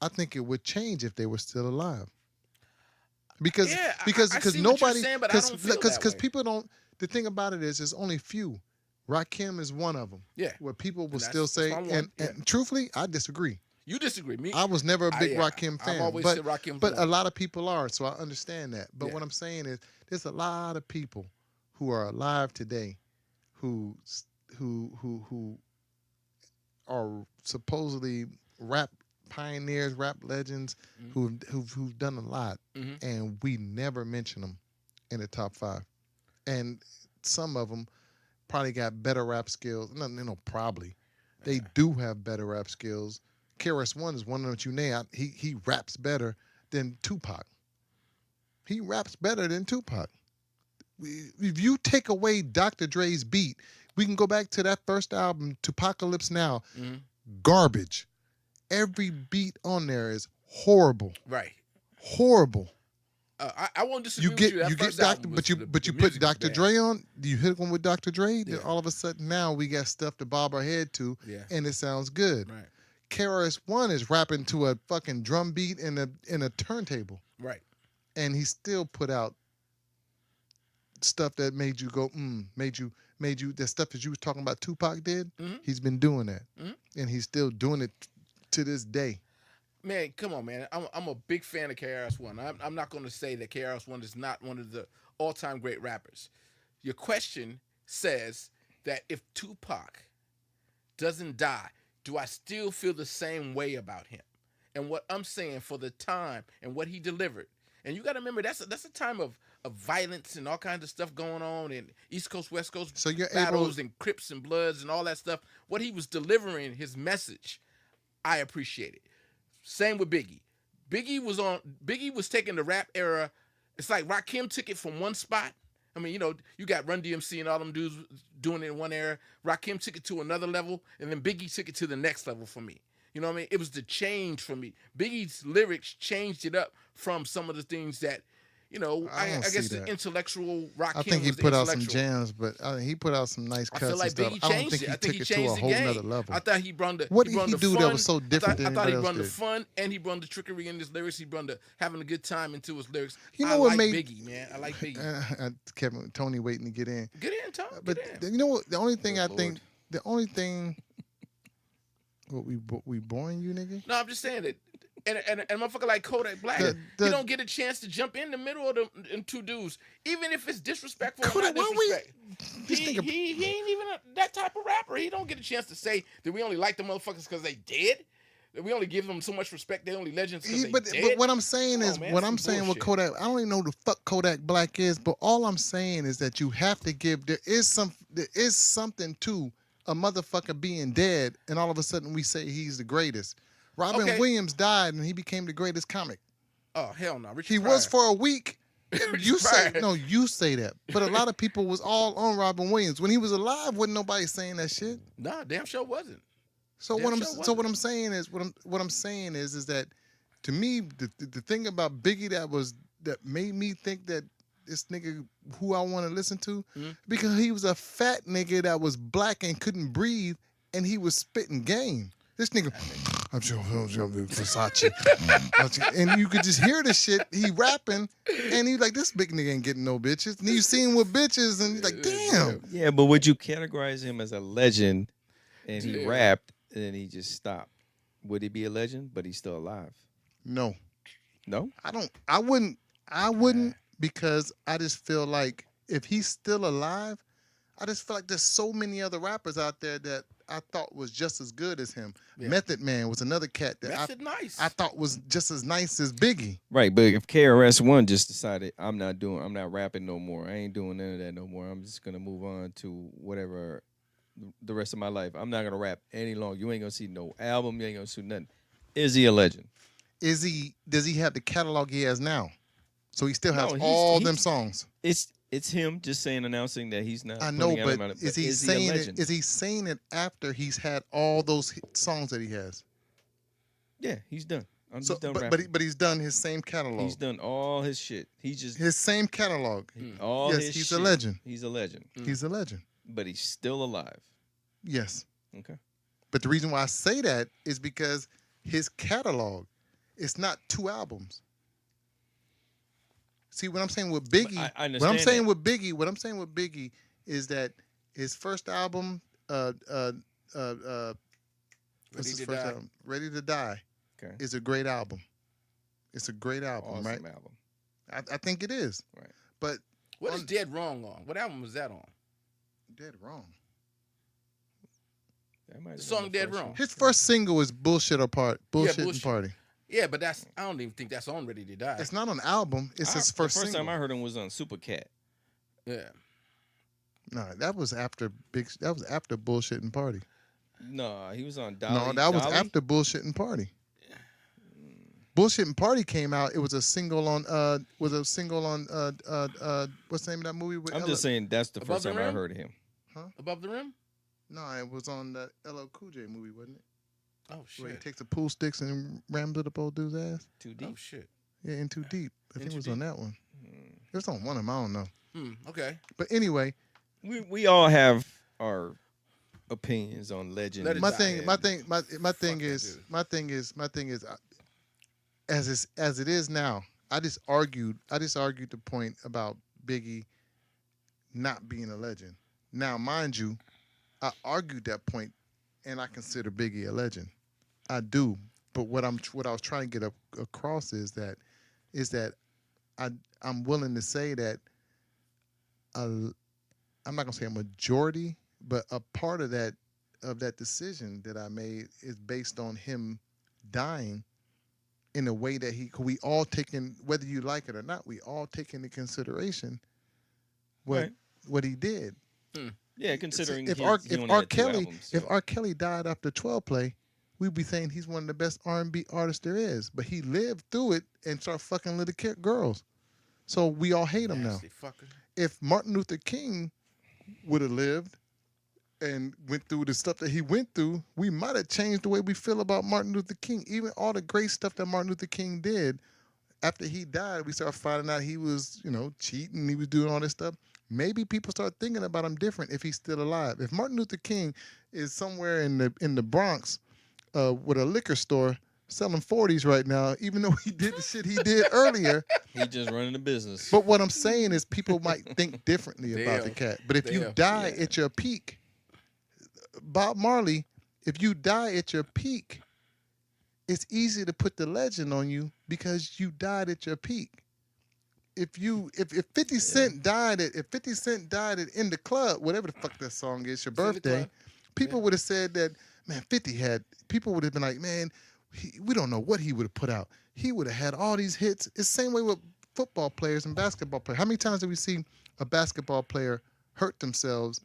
I think it would change if they were still alive. Because Yeah, I because see because what you're nobody saying, but I don't feel that way. people don't. The thing about it is, there's only few. Rakim is one of them. Yeah. Where people will that's- still that's say, what I and, want, and truthfully, I disagree. You disagree. Me. I was never a big Rakim I've fan, always but said Rakim's but one. a lot of people are, so I understand that. But Yeah. what I'm saying is, there's a lot of people who are alive today, who are supposedly rap pioneers, rap legends, who've done a lot, and we never mention them in the top 5. And some of them probably got better rap skills. No, probably. They do have better rap skills. KRS-One is one that you name. He raps better than Tupac. He raps better than Tupac. If you take away Dr. Dre's beat, we can go back to that first album, Tupacalypse Now. Garbage. Every beat on there is horrible. Right. Horrible. I won't disagree You get with you. That you get first Dr. album But was- you the put music was Dr. bad. Dre on. Do you hit one with Dr. Dre? Then Yeah. all of a sudden now we got stuff to bob our head to, Yeah. and it sounds good. Right. KRS-One is rapping to a fucking drum beat and a turntable, Right. and he still put out stuff that made you go, made you the stuff that you was talking about Tupac did. He's been doing that, and he's still doing it to this day. Man, come on, man. I'm a big fan of KRS-One. I'm not going to say that KRS-One is not one of the all-time great rappers. Your question says that if Tupac doesn't die, do I still feel the same way about him? And what I'm saying, for the time and what he delivered, and you got to remember that's a time of violence and all kinds of stuff going on in East Coast, West Coast, So you're battles and Crips and Bloods and all that stuff. What he was delivering, his message, I appreciate it. Same with Biggie. Biggie was taking the rap era. It's like Rakim took it from one spot. I mean, you got Run DMC and all them dudes doing it in one era. Rakim took it to another level, and then Biggie took it to the next level for me. You know what I mean? It was the change for me. Biggie's lyrics changed it up from some of the things that, I don't guess see the that. intellectual Rakim I think he was the put out some intellectual. jams, but he put out some nice I cuts feel like and stuff. Biggie I don't changed think it. he I think took he it to changed a the whole game. nother level. I thought he brought the What he did brought he the do fun. that was so different than I thought he anybody brought else the did? fun, and he brought the trickery in his lyrics. He brought having a good time into his lyrics. You know I what like made Biggie, man. I like Biggie. Tony waiting to get in. Get in, Tom. But Get in. you know what? The only thing Good I think, the only thing What we boring you, nigga? No, I'm just saying that. And motherfucker like Kodak Black, he don't get a chance to jump in the middle of them two dudes, even if it's disrespectful or not disrespect. He ain't even that type of rapper. He don't get a chance to say that we only like the motherfuckers because they dead. That we only give them so much respect. They only legends because they dead. But what I'm saying is, man, what I'm some saying with bullshit. Kodak, I don't even know who the fuck Kodak Black is, but all I'm saying is that you have to give. There is something to a motherfucker being dead, and all of a sudden we say he's the greatest. Robin Williams died, and he became the greatest comic. Oh hell no, Richard He Pryor. was for a week. You say Pryor. no, you say that, but a lot of people was all on Robin Williams when he was alive. Wasn't nobody saying that shit. Nah, damn sure wasn't. So Damn what I'm sure so wasn't. what I'm saying is what I'm saying is that to me the thing about Biggie that made me think that this nigga who I want to listen to because he was a fat nigga that was black and couldn't breathe and he was spitting game. This nigga, I'm sure Versace, and you could just hear the shit he rapping, and he like this big nigga ain't getting no bitches. And you see him with bitches, and he's like, damn. Yeah, but would you categorize him as a legend and he rapped and then he just stopped? Would he be a legend, but he's still alive? No, No? I wouldn't because I just feel like if he's still alive, I just feel like there's so many other rappers out there that I thought was just as good as him. Yeah. Method Man was another cat that Method nice. I thought was just as nice as Biggie. Right, but if KRS-One just decided, I'm not rapping no more. I ain't doing none of that no more. I'm just going to move on to whatever the rest of my life. I'm not going to rap any longer. You ain't going to see no album. You ain't going to see nothing. Is he a legend? Does he have the catalog he has now? So he still has No, all them songs. It's him just announcing that he's not. I know, putting but out is he a saying legend? it? Is he saying it after he's had all those songs that he has? Yeah, he's done. He's So, done but rapping. he's done his same catalog. He's done all his shit. He just His same catalog. all Yes, his he's shit. a legend. He's a legend, He's a legend. but he's still alive. Yes. Okay. But the reason why I say that is because his catalog, it's not 2 albums. See what I'm saying with Biggie? I understand what I'm saying that. with Biggie, what I'm saying with Biggie is that his first album, what's his first album? Ready to Die, Okay. is a great album. It's a great album, Awesome right? album. I think it is. Right. But What is Dead Wrong on? What album was that on? dead wrong. That might have The been song Dead first Wrong. one. His first single is Bullshit or Part. Bullshit and Bullshit. Party. Yeah, but I don't even think that's on Ready to Die. It's not an album. It's his first The first single. time I heard him was on Super Cat. Yeah. No, that was after Bullshit and Party. No, he was on Dolly. No, that was Dolly? after Bullshit and Party. Bullshit and Party came out. It was a single on what's the name of that movie with I'm just saying that's the Above first the time I Rim? heard of him. Above the Rim? No, it was on the LL Cool J movie, wasn't it? Oh Where he shit. takes the pool sticks and rams it up old dude's ass. Too deep. Oh shit. Yeah, In Too Deep. I think it Too was on that one. It was on one of them, I don't know. Okay. But anyway, We all have our opinions on legends. Let it my die. thing that is dude. as it is now. I just argued the point about Biggie not being a legend. Now, mind you, I argued that point, and I consider Biggie a legend. I do, but what I was trying to get across is that I'm willing to say that I'm not gonna say a majority, but a part of that decision that I made is based on him dying in a way that we all take in, whether you like it or not, we all take into consideration what he did. Yeah, considering If he R. only If R. had 2 Kelly albums, if so. R. Kelly died after 12 play, we'd be saying he's one of the best R&B artists there is. But he lived through it and started fucking little girls, so we all hate him now. Nasty fucker. If Martin Luther King would have lived and went through the stuff that he went through, we might have changed the way we feel about Martin Luther King. Even all the great stuff that Martin Luther King did, after he died, we started finding out he was, cheating, he was doing all this stuff. Maybe people start thinking about him different if he's still alive. If Martin Luther King is somewhere in the Bronx with a liquor store selling 40s right now, even though he did the shit he did earlier. He just running the business. But what I'm saying is people might think differently about the cat. But if you die at your peak, Bob Marley if you die at your peak, it's easy to put the legend on you because you died at your peak. If 50 Cent died at In the Club, whatever the fuck that song is, your In the birthday, Club. people would have said that, man, 50 had, people would have been like, man, we don't know what he would have put out. He would have had all these hits. It's the same way with football players and basketball players. How many times have we seen a basketball player hurt themselves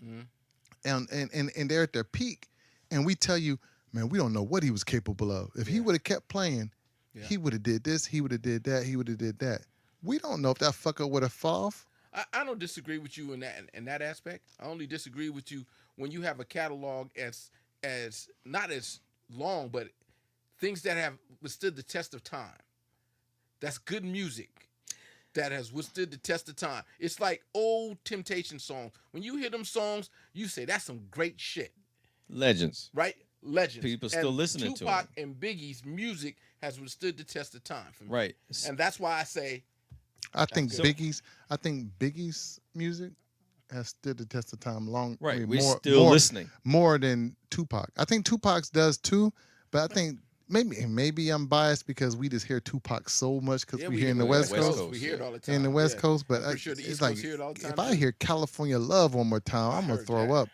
and they're at their peak, and we tell you, man, we don't know what he was capable of. If he would have kept playing, he would have did this, he would have did that, he would have did that. We don't know if that fucker would have fall off. I don't disagree with you in that aspect. I only disagree with you when you have a catalog as not as long, but things that have withstood the test of time. That's good music that has withstood the test of time. It's like old Temptation songs. When you hear them songs, you say that's some great shit. Legends. Right? Legends. People still listening to Tupac it. and Biggie's music has withstood the test of time for me. Right. And that's why I say I think good. Biggie's music has stood the test of time long. Right. I mean, We're still listening. More than Tupac. I think Tupac's does too, but I think maybe I'm biased because we just hear Tupac so much because we hear in the West Coast. We hear it all the time. In the West Coast, but I'm sure the it's East like Coast hear it all the time. if I hear California Love one more time, I'm gonna heard throw that. up.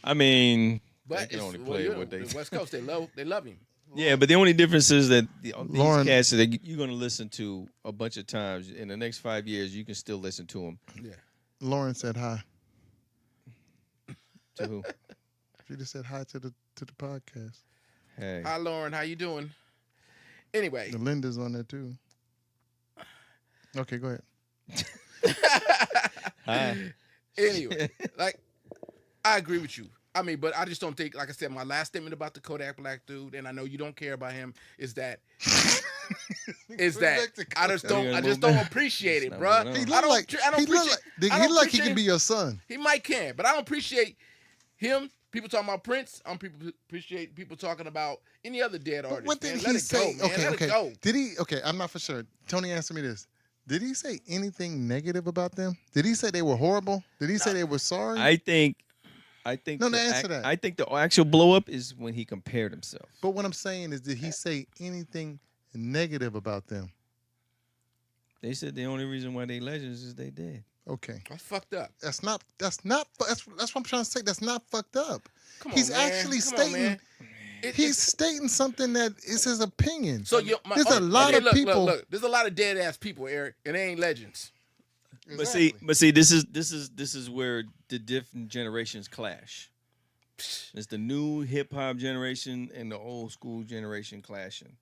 I mean, But they can it's, only well, play you know, what they. the West Coast, they love him. Yeah, but the only difference is that these Lauren- cats that you're going to listen to a bunch of times in the next 5 years, you can still listen to them. Yeah. Lauren said hi. To who? She just said hi to the podcast. Hey. Hi, Lauren. How you doing? Anyway, The Linda's on there too. Okay, go ahead. Hi. anyway, like I agree with you. I mean, but I just don't think, like I said, my last statement about the Kodak Black dude, and I know you don't care about him, is that I just don't appreciate it, bro. He He I look don't. like I don't he look appreciate. like I he don't look like he appreciate can be your son. He might can, but I don't appreciate him. People talking about Prince. I don't appreciate people talking about any other dead But artist. what did Man, he let it say? go, man. Okay, Let okay. it go. Did he? Okay, I'm not for sure. Tony, answer me this. Did he say anything negative about them? Did he say they were horrible? Did he say they were sorry? I think. No, answer that. I think the actual blow up is when he compared himself. But what I'm saying is, did he say anything negative about them? They said the only reason why they legends is they dead. Okay, That's fucked up. that's what I'm trying to say. That's not fucked up. Come on, He's man. actually Come on, stating. man. He's stating something that is his opinion. So there's a lot of people. Look, there's a lot of dead ass people, Eric, and they ain't legends. But see, this is where the different generations clash. It's the new hip hop generation and the old school generation clashing.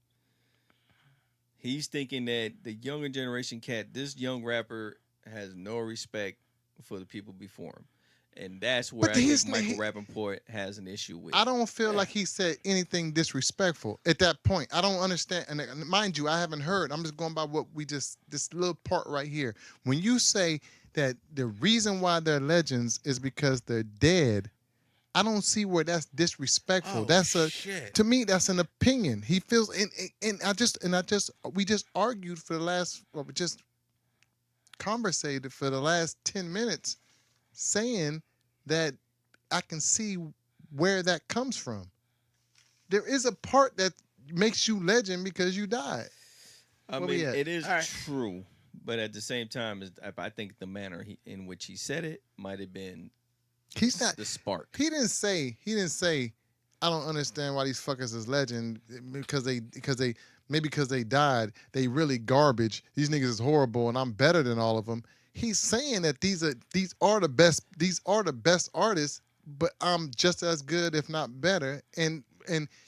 He's thinking that the younger generation this young rapper has no respect for the people before him. And that's where I think Michael Rappaport has an issue with. I don't feel like he said anything disrespectful at that point. I don't understand. And mind you, I haven't heard. I'm just going by what this little part right here. When you say that the reason why they're legends is because they're dead, I don't see where that's disrespectful. Shit. To me, that's an opinion. He feels, we just argued for the last, we just conversated for the last 10 minutes saying that I can see where that comes from. There is a part that makes you legend because you died. I Where mean, we at? it is All true, but at the same time, I think the manner in which he said it might have been He's not the spark. He didn't say I don't understand why these fuckers is legend because they died. They really garbage. These niggas is horrible and I'm better than all of them. He's saying that these are the best artists, but I'm just as good if not better. And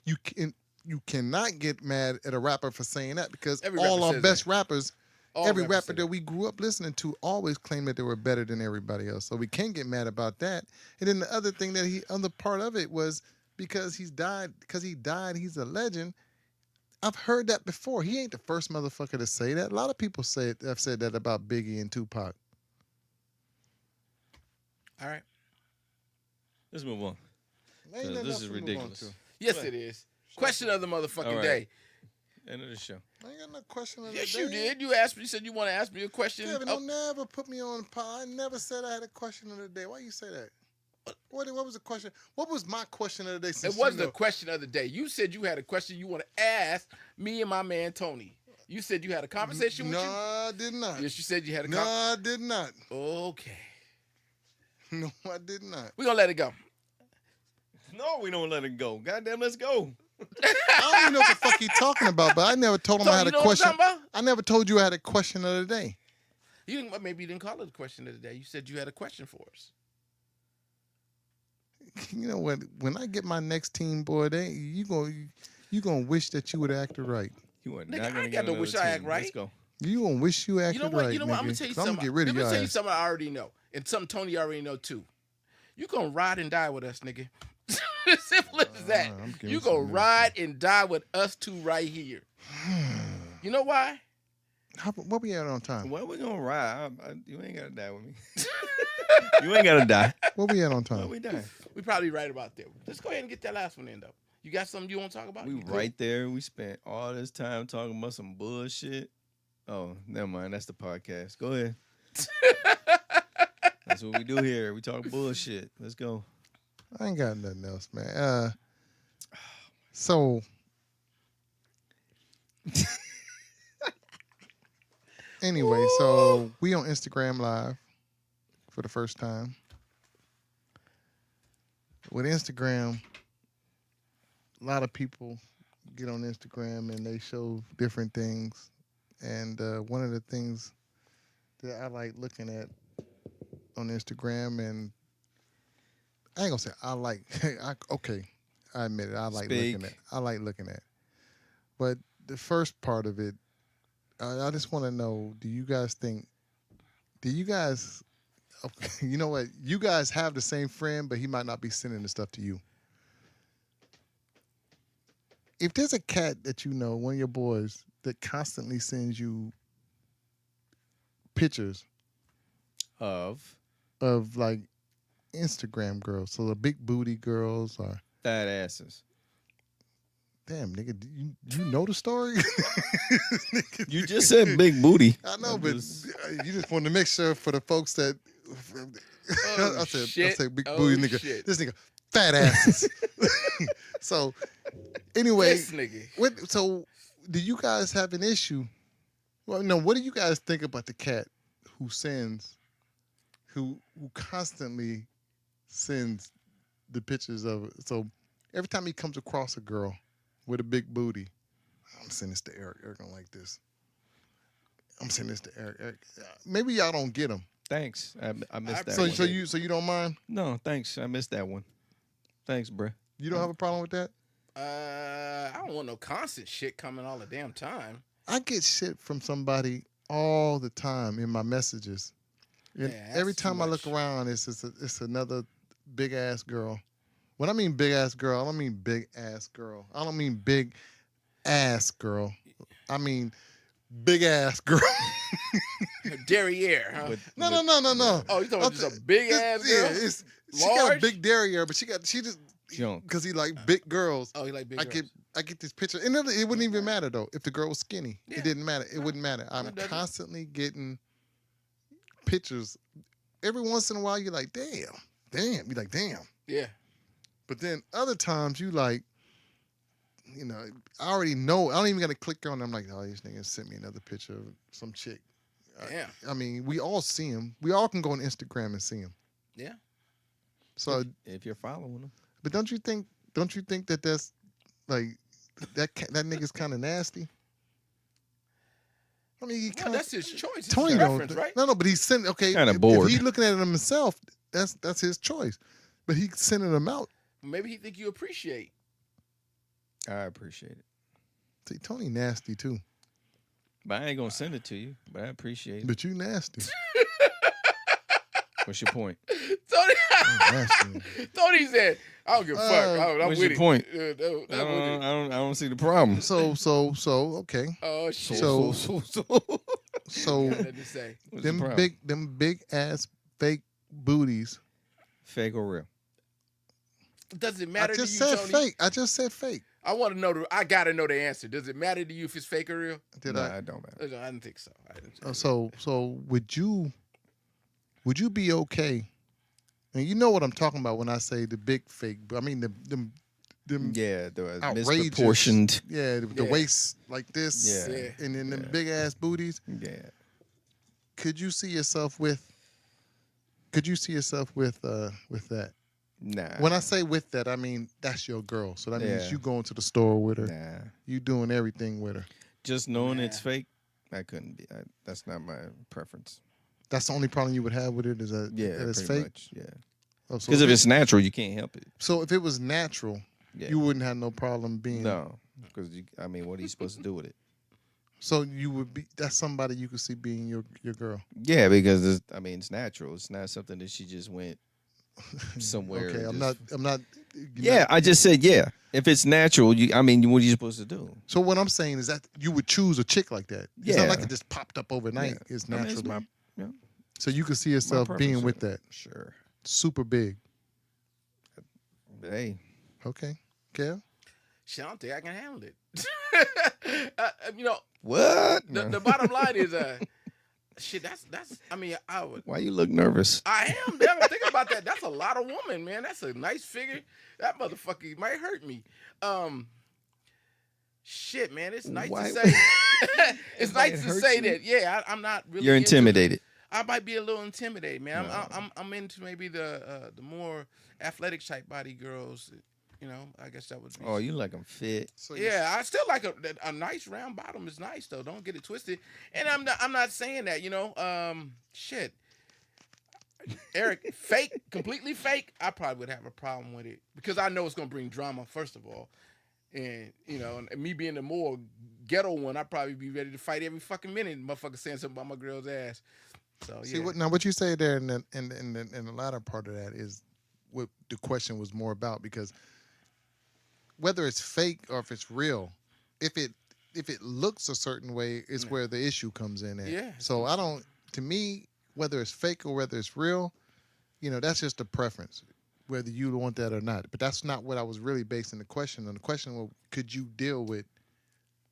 you cannot get mad at a rapper for saying that because all our best rappers every rapper that we grew up listening to always claimed that they were better than everybody else. So we can't get mad about that. And then the other thing that other part of it was because he died, he's a legend. I've heard that before. He ain't the first motherfucker to say that. A lot of people have said that about Biggie and Tupac. All right. Let's move on. Ain't nothing This else is to move on ridiculous. to. Yes, it is. Question of the motherfucking All right. day. End of the show. I ain't got no question of the Yes, day. you did. You asked me. You said you want to ask me a question. Kevin, Oh, don't never put me on. I never said I had a question of the day. Why you say that? What was the question? What was my question of the day? It Since wasn't you a question of the day. You said you had a question you want to ask me and my man Tony. You said you had a conversation No, with you. I did not. Yes, you said you had a No, I did not. Okay. No, I did not. We're going to let it go. No, we don't let it go. Goddamn, let's go. I don't even know what the fuck he talking about, but I never told him Tony, I had you a know what I'm question. talking about? I never told you I had a question of the day. Maybe you didn't call it a question of the day. You said you had a question for us. You know what? When I get my next team, boy, you gonna wish that you would have acted right. You are Nigga, not I gonna ain't get got no another wish I team. act right. Let's go. You gonna wish you acted You know what? right, You know what? nigga. I'm gonna tell you 'Cause something. I'm gonna get rid of Let me your tell you ass. something I already know, and something Tony already know too. You gonna ride and die with us, nigga. Simple as that. I'm getting You gonna some ride and die with us two right here. You know why? What we at on time? Well, we're gonna ride. You ain't gotta die with me. You ain't gotta die. What we at on Well, time? we die. We probably right about there. Let's go ahead and get that last one in though. You got something you want to talk about? We You cool? right there. We spent all this time talking about some bullshit. Oh, never mind. That's the podcast. Go ahead. That's what we do here. We talk bullshit. Let's go. I ain't got nothing else, man. So anyway, so we on Instagram Live for the first time. With Instagram, a lot of people get on Instagram and they show different things. And one of the things that I like looking at on Instagram, and I ain't gonna say I like, I admit it, I like looking at. But the first part of it, I just want to know, do you guys, okay, you know what? You guys have the same friend, but he might not be sending the stuff to you. If there's a cat that you know, one of your boys, that constantly sends you pictures Of like Instagram girls, so the big booty girls or fat asses. damn nigga, do you know the story? You just said big booty. I know, I'm but just- you just want to make sure for the folks that Oh, I shit. said big Oh, booty nigga. shit. This nigga fat asses. So anyway, This nigga. so do you guys have an issue? Well, no. What do you guys think about the cat who constantly sends the pictures of it? So every time he comes across a girl with a big booty, I'm sending this to Eric. Eric don't like this. I'm sending this to Eric. Eric. Maybe y'all don't get him. Thanks. I missed that So one. so you don't mind? No, thanks. I missed that one. Thanks, bruh. You don't have a problem with that? I don't want no constant shit coming all the damn time. I get shit from somebody all the time in my messages. And Yeah, every that's too time I look much. around, it's another big ass girl. When I mean big ass girl, I don't mean big ass girl. I don't mean big ass girl. I mean big ass girl. Derriere, huh? No. Oh, you talking about just a big ass girl? Yeah, she got a Large? big derriere, but she just Junk. because he like big girls. Oh, you like big I girls. get this picture, and it wouldn't even matter though if the girl was skinny. Yeah. It didn't matter. It wouldn't matter. I'm it doesn't. constantly getting pictures. Every once in a while, you're like, damn. You're like, damn. Yeah. But then other times, you like, I already know. I don't even got to click on. I'm like, oh, this nigga sent me another picture of some chick. Damn. I mean, we all see him. We all can go on Instagram and see him. Yeah. So, If you're following them. but don't you think that that's like that nigga's kind of nasty? I mean, Well, that's his choice. It's Tony his don't. preference, right? No, but he's sending. Okay, Kinda if bored. he's looking at it himself, that's his choice. But he's sending them out. Maybe he think you appreciate. I appreciate it. See, Tony nasty too. But I ain't gonna send it to you. But I appreciate it. But you nasty. What's your point? Tony, nasty. Tony said, "I don't give a fuck. I'm what's with your it." point? I'm with it. I don't see the problem. So okay. Oh shit. So Nothing to say. What's the them problem? big ass fake booties. Fake or real? Does it I matter to you, just said Tony? fake. I just said fake. I want to know. I gotta know the answer. Does it matter to you if it's fake or real? Did No, I? it don't matter. I didn't think so. I didn't. So would you be okay And you know what I'm talking about when I say the big fake. I mean the Yeah, the outrageous, misproportioned. yeah, the Yeah. waist like this, Yeah. and then them big ass booties. Yeah. Could you see yourself with? Could you see yourself with that? Nah. When I say with that, I mean that's your girl. So that means Yeah. you going to the store with her. Nah. You doing everything with her. Just knowing it's Nah. fake, I couldn't be. That's not my preference. That's the only problem you would have with it is that, Yeah, that it's pretty fake. much. Yeah. Oh, so Because if it's natural, you can't help it. so if it was natural, Yeah. you wouldn't have no problem being. No. Because I mean, what are you supposed to do with it? So you would be. That's somebody you could see being your girl. Yeah, because it's natural. It's not something that she just went somewhere. Okay, and I'm not. you're Yeah, not- I just said yeah. If it's natural, what are you supposed to do? So what I'm saying is that you would choose a chick like that. It's not Yeah. like it just popped up overnight. Yeah. It's I mean, natural. it's my- yeah, So you could see my yourself being preference. with that. Sure. Super big. Hey, Okay. Kel? Shit, I don't think I can handle it. You know, what? the bottom line is, shit. That's. I mean, I would. Why you look nervous? I am. Damn, I'm thinking about that. That's a lot of woman, man. That's a nice figure. That motherfucker might hurt me. Shit, man. It's nice Why- to say. It's might nice to hurt say you? that. Yeah, I'm not really. You're into- intimidated. I might be a little intimidated, man. No. I'm into maybe the more athletic type body girls. You know, I guess that would be. Oh, you like them fit? So Yeah, I still like a nice round bottom is nice though. Don't get it twisted. And I'm not saying that, you know. Shit. Eric, fake, completely fake. I probably would have a problem with it because I know it's gonna bring drama first of all, and you know, and me being the more ghetto one, I'd probably be ready to fight every fucking minute. Motherfucker saying something about my girl's ass. So See yeah. what you say there in the latter part of that is what the question was more about, because whether it's fake or if it's real, if it looks a certain way is where the issue comes in at. Yeah. So to me, whether it's fake or whether it's real, you know, that's just a preference, whether you want that or not. But that's not what I was really basing the question on. The question was, could you deal with,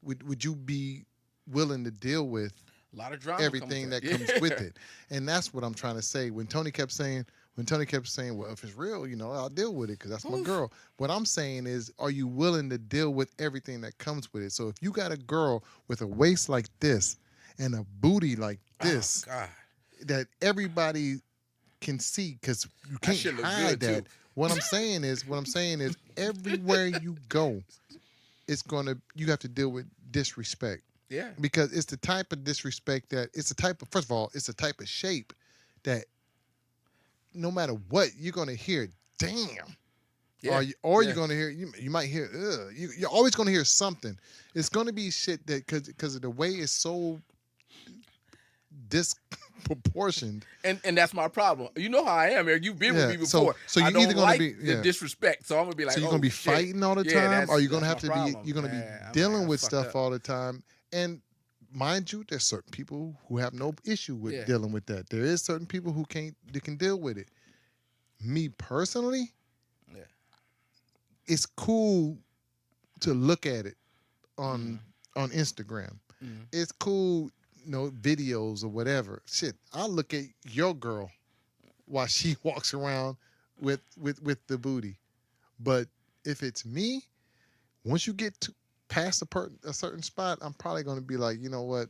would you be willing to deal with A lot of drama. everything that comes with it? And that's what I'm trying to say. When Tony kept saying, well, if it's real, you know, I'll deal with it because that's my girl. What I'm saying is, are you willing to deal with everything that comes with it? So if you got a girl with a waist like this and a booty like this, Oh, God. that everybody can see, because you can't shit look hide good, that. too. What I'm saying is, everywhere you go, you have to deal with disrespect. Yeah. Because it's the type of disrespect that first of all, it's a type of shape that no matter what, you're gonna hear, damn. Yeah. Or Yeah. you're gonna hear, you might hear, ugh. You're always gonna hear something. It's gonna be shit that because of the way it's so disproportioned. And that's my problem. You know how I am, Eric. You've been Yeah, with me so- before. so I you're don't either gonna like be- the yeah. disrespect. So I'm gonna be like, So you're oh, gonna be shit. fighting all the Yeah, time, that's- or you're gonna that's have my to problem. you're gonna be Yeah, I'm dealing like, with fucked stuff up. all the time. And mind you, there's certain people who have no issue with Yeah. dealing with that. There is certain people who can deal with it. Me personally, Yeah. it's cool to look at it on Instagram. Mhm. It's cool, videos or whatever. Shit, I'll look at your girl while she walks around with the booty. But if it's me, once you get past a certain spot, I'm probably going to be like, you know what,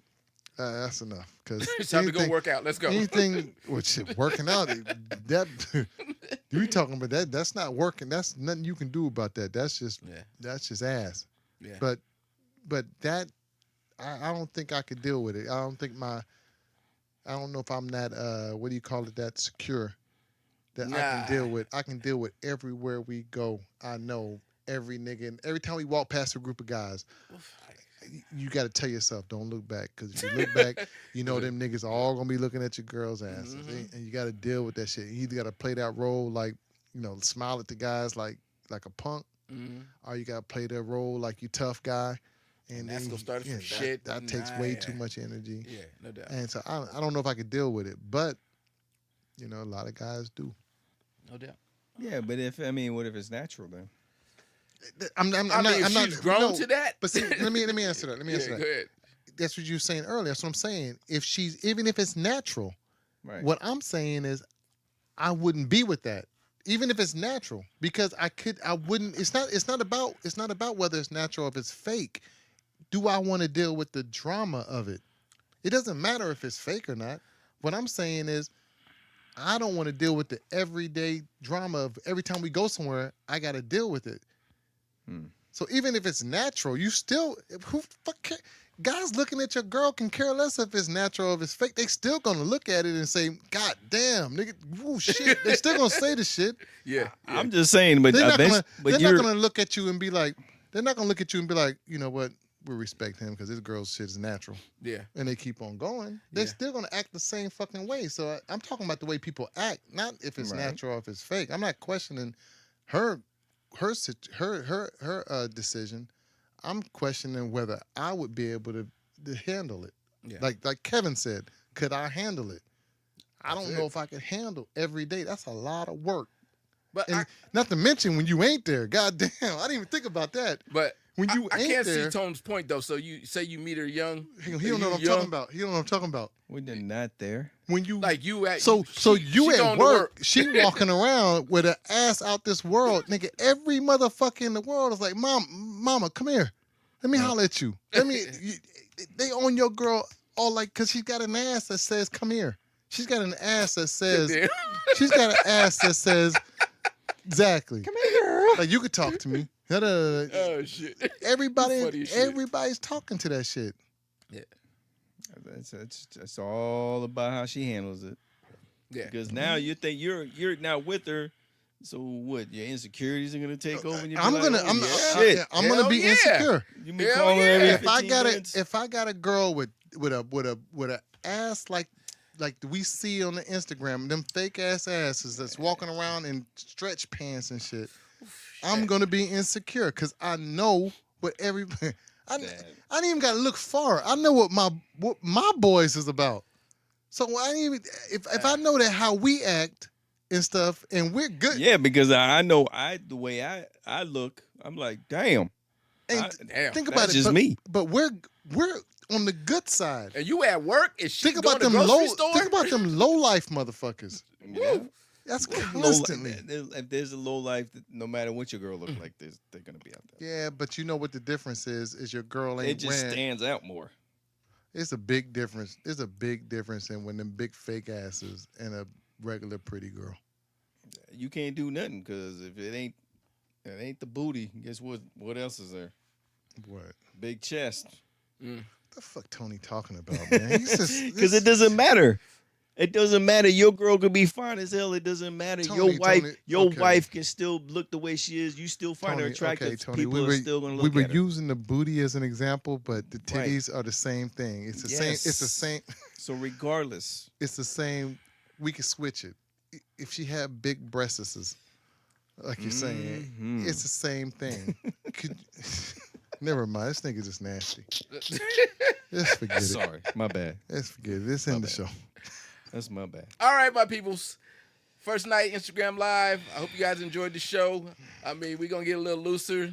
that's enough. Because It's time to go work out. Let's go. Anything, working out, that you talking about that? That's not working. That's nothing you can do about that. That's just ass. Yeah. But that, I don't think I could deal with it. I don't know if I'm that what do you call it, that secure that I can deal with everywhere we go. I know every nigga, and every time we walk past a group of guys, you got to tell yourself, don't look back, because if you look back, you know them niggas are all gonna be looking at your girl's asses, and you got to deal with that shit. You either got to play that role like, smile at the guys like a punk, or you got to play that role like you tough guy. And that's then gonna start some that, shit. That takes way too much energy. Yeah, no doubt. And so I don't know if I could deal with it, but a lot of guys do. No doubt. Yeah, but what if it's natural then? I'm not she's grown to that. But see, let me answer that. Let me answer Yeah, that. go ahead. That's what you were saying earlier. That's what I'm saying. Even if it's natural, Right. what I'm saying is, I wouldn't be with that, even if it's natural, because I wouldn't. It's not about whether it's natural or if it's fake. Do I want to deal with the drama of it? It doesn't matter if it's fake or not. What I'm saying is, I don't want to deal with the everyday drama of every time we go somewhere, I got to deal with it. So even if it's natural, you still guys looking at your girl can care less if it's natural or if it's fake. They still gonna look at it and say, "God damn, nigga, woo, shit." They still gonna say the shit. Yeah. I'm just saying, but They're but not gonna look at you and be like, you know what? We respect him because this girl's shit is natural. Yeah. And they keep on going. They're Yeah. still gonna act the same fucking way. So I'm talking about the way people act, not if it's natural or if it's fake. I'm not questioning her decision. I'm questioning whether I would be able to handle it. Yeah. Like Kevin said, could I handle it? I don't That's know it. if I could handle every day. That's a lot of work. But And not to mention when you ain't there. God damn, I didn't even think about that. But when you I ain't can't there, see Tone's point though. So you say you meet her young. he don't know what I'm talking about. He don't know what I'm talking about. We're not there. When you Like you at so she you going at to work, she walking around with an ass out this world, nigga. Every motherfucker in the world is like, mama, come here. Let me holler at you. They own your girl all like, cause she's got an ass that says, come here. She's got an ass that says, exactly. Come here. Like you could talk to me. Oh shit. Everybody's talking to that shit. Yeah. That's all about how she handles it. Yeah. Because now you think you're now with her. So what? Your insecurities are gonna take over. And you be I'm like, gonna Hell be yeah. insecure. You be Hell calling her yeah. every If 15 minutes. if I got a girl with a ass like we see on the Instagram, them fake asses that's walking around in stretch pants and shit, I'm gonna be insecure because I know what everybody. I ain't even gotta look far. I know what my boys is about. So I ain't even if I know that how we act and stuff, and we're good. Yeah, because I know the way I look, I'm like, damn. Damn. Think about That's it. just me. But we're on the good side. And you at work and she Think about going to them the grocery store? Think about them low life motherfuckers. Yeah. That's Low- constantly. If there's a low life, no matter what your girl look like, they're gonna be out there. Yeah, but you know what the difference is? Is your girl ain't It just wearing. stands out more. It's a big difference. There's a big difference in when them big fake asses and a regular pretty girl. You can't do nothing because if it ain't the booty, guess what? What else is there? What? Big chest. The fuck Tony talking about, man? He's just Because it doesn't matter. It doesn't matter. Your girl could be fine as hell. It doesn't matter. Tony, Your okay. wife can still look the way she is. You still find her attractive. Okay, Tony, People are still gonna look we were at her. using the booty as an example, but the Right. titties are the same thing. It's the same. It's the Yes. same. So regardless, It's the same. We can switch it. If she had big breasts, like you're saying, Mhm. it's the same thing. Never mind. This nigga's just nasty. Let's forget it. sorry, my bad. Let's forget it. Let's end the show. That's my bad. All right, my peoples. First night Instagram Live. I hope you guys enjoyed the show. I mean, we're going to get a little looser,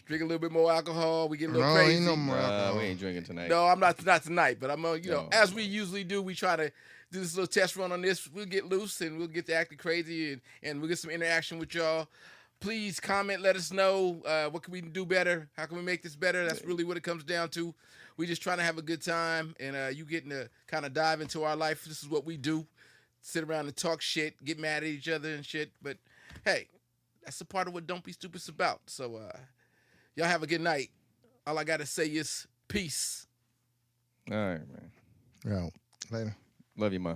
drink a little bit more alcohol. We get a little No, crazy. ain't no more alcohol. We ain't drinking tonight. No, I'm not tonight, but I'm you know, No. as we usually do, we try to do this little test run on this. We'll get loose and we'll get to acting crazy and we'll get some interaction with y'all. Please comment, let us know what can we do better? How can we make this better? That's really what it comes down to. We just trying to have a good time and you getting to kind of dive into our life. This is what we do. Sit around and talk shit, get mad at each other and shit. But hey, that's a part of what Don't Be Stupid's about. So y'all have a good night. All I gotta say is peace. All right, man. Yeah. Later. Love you, ma.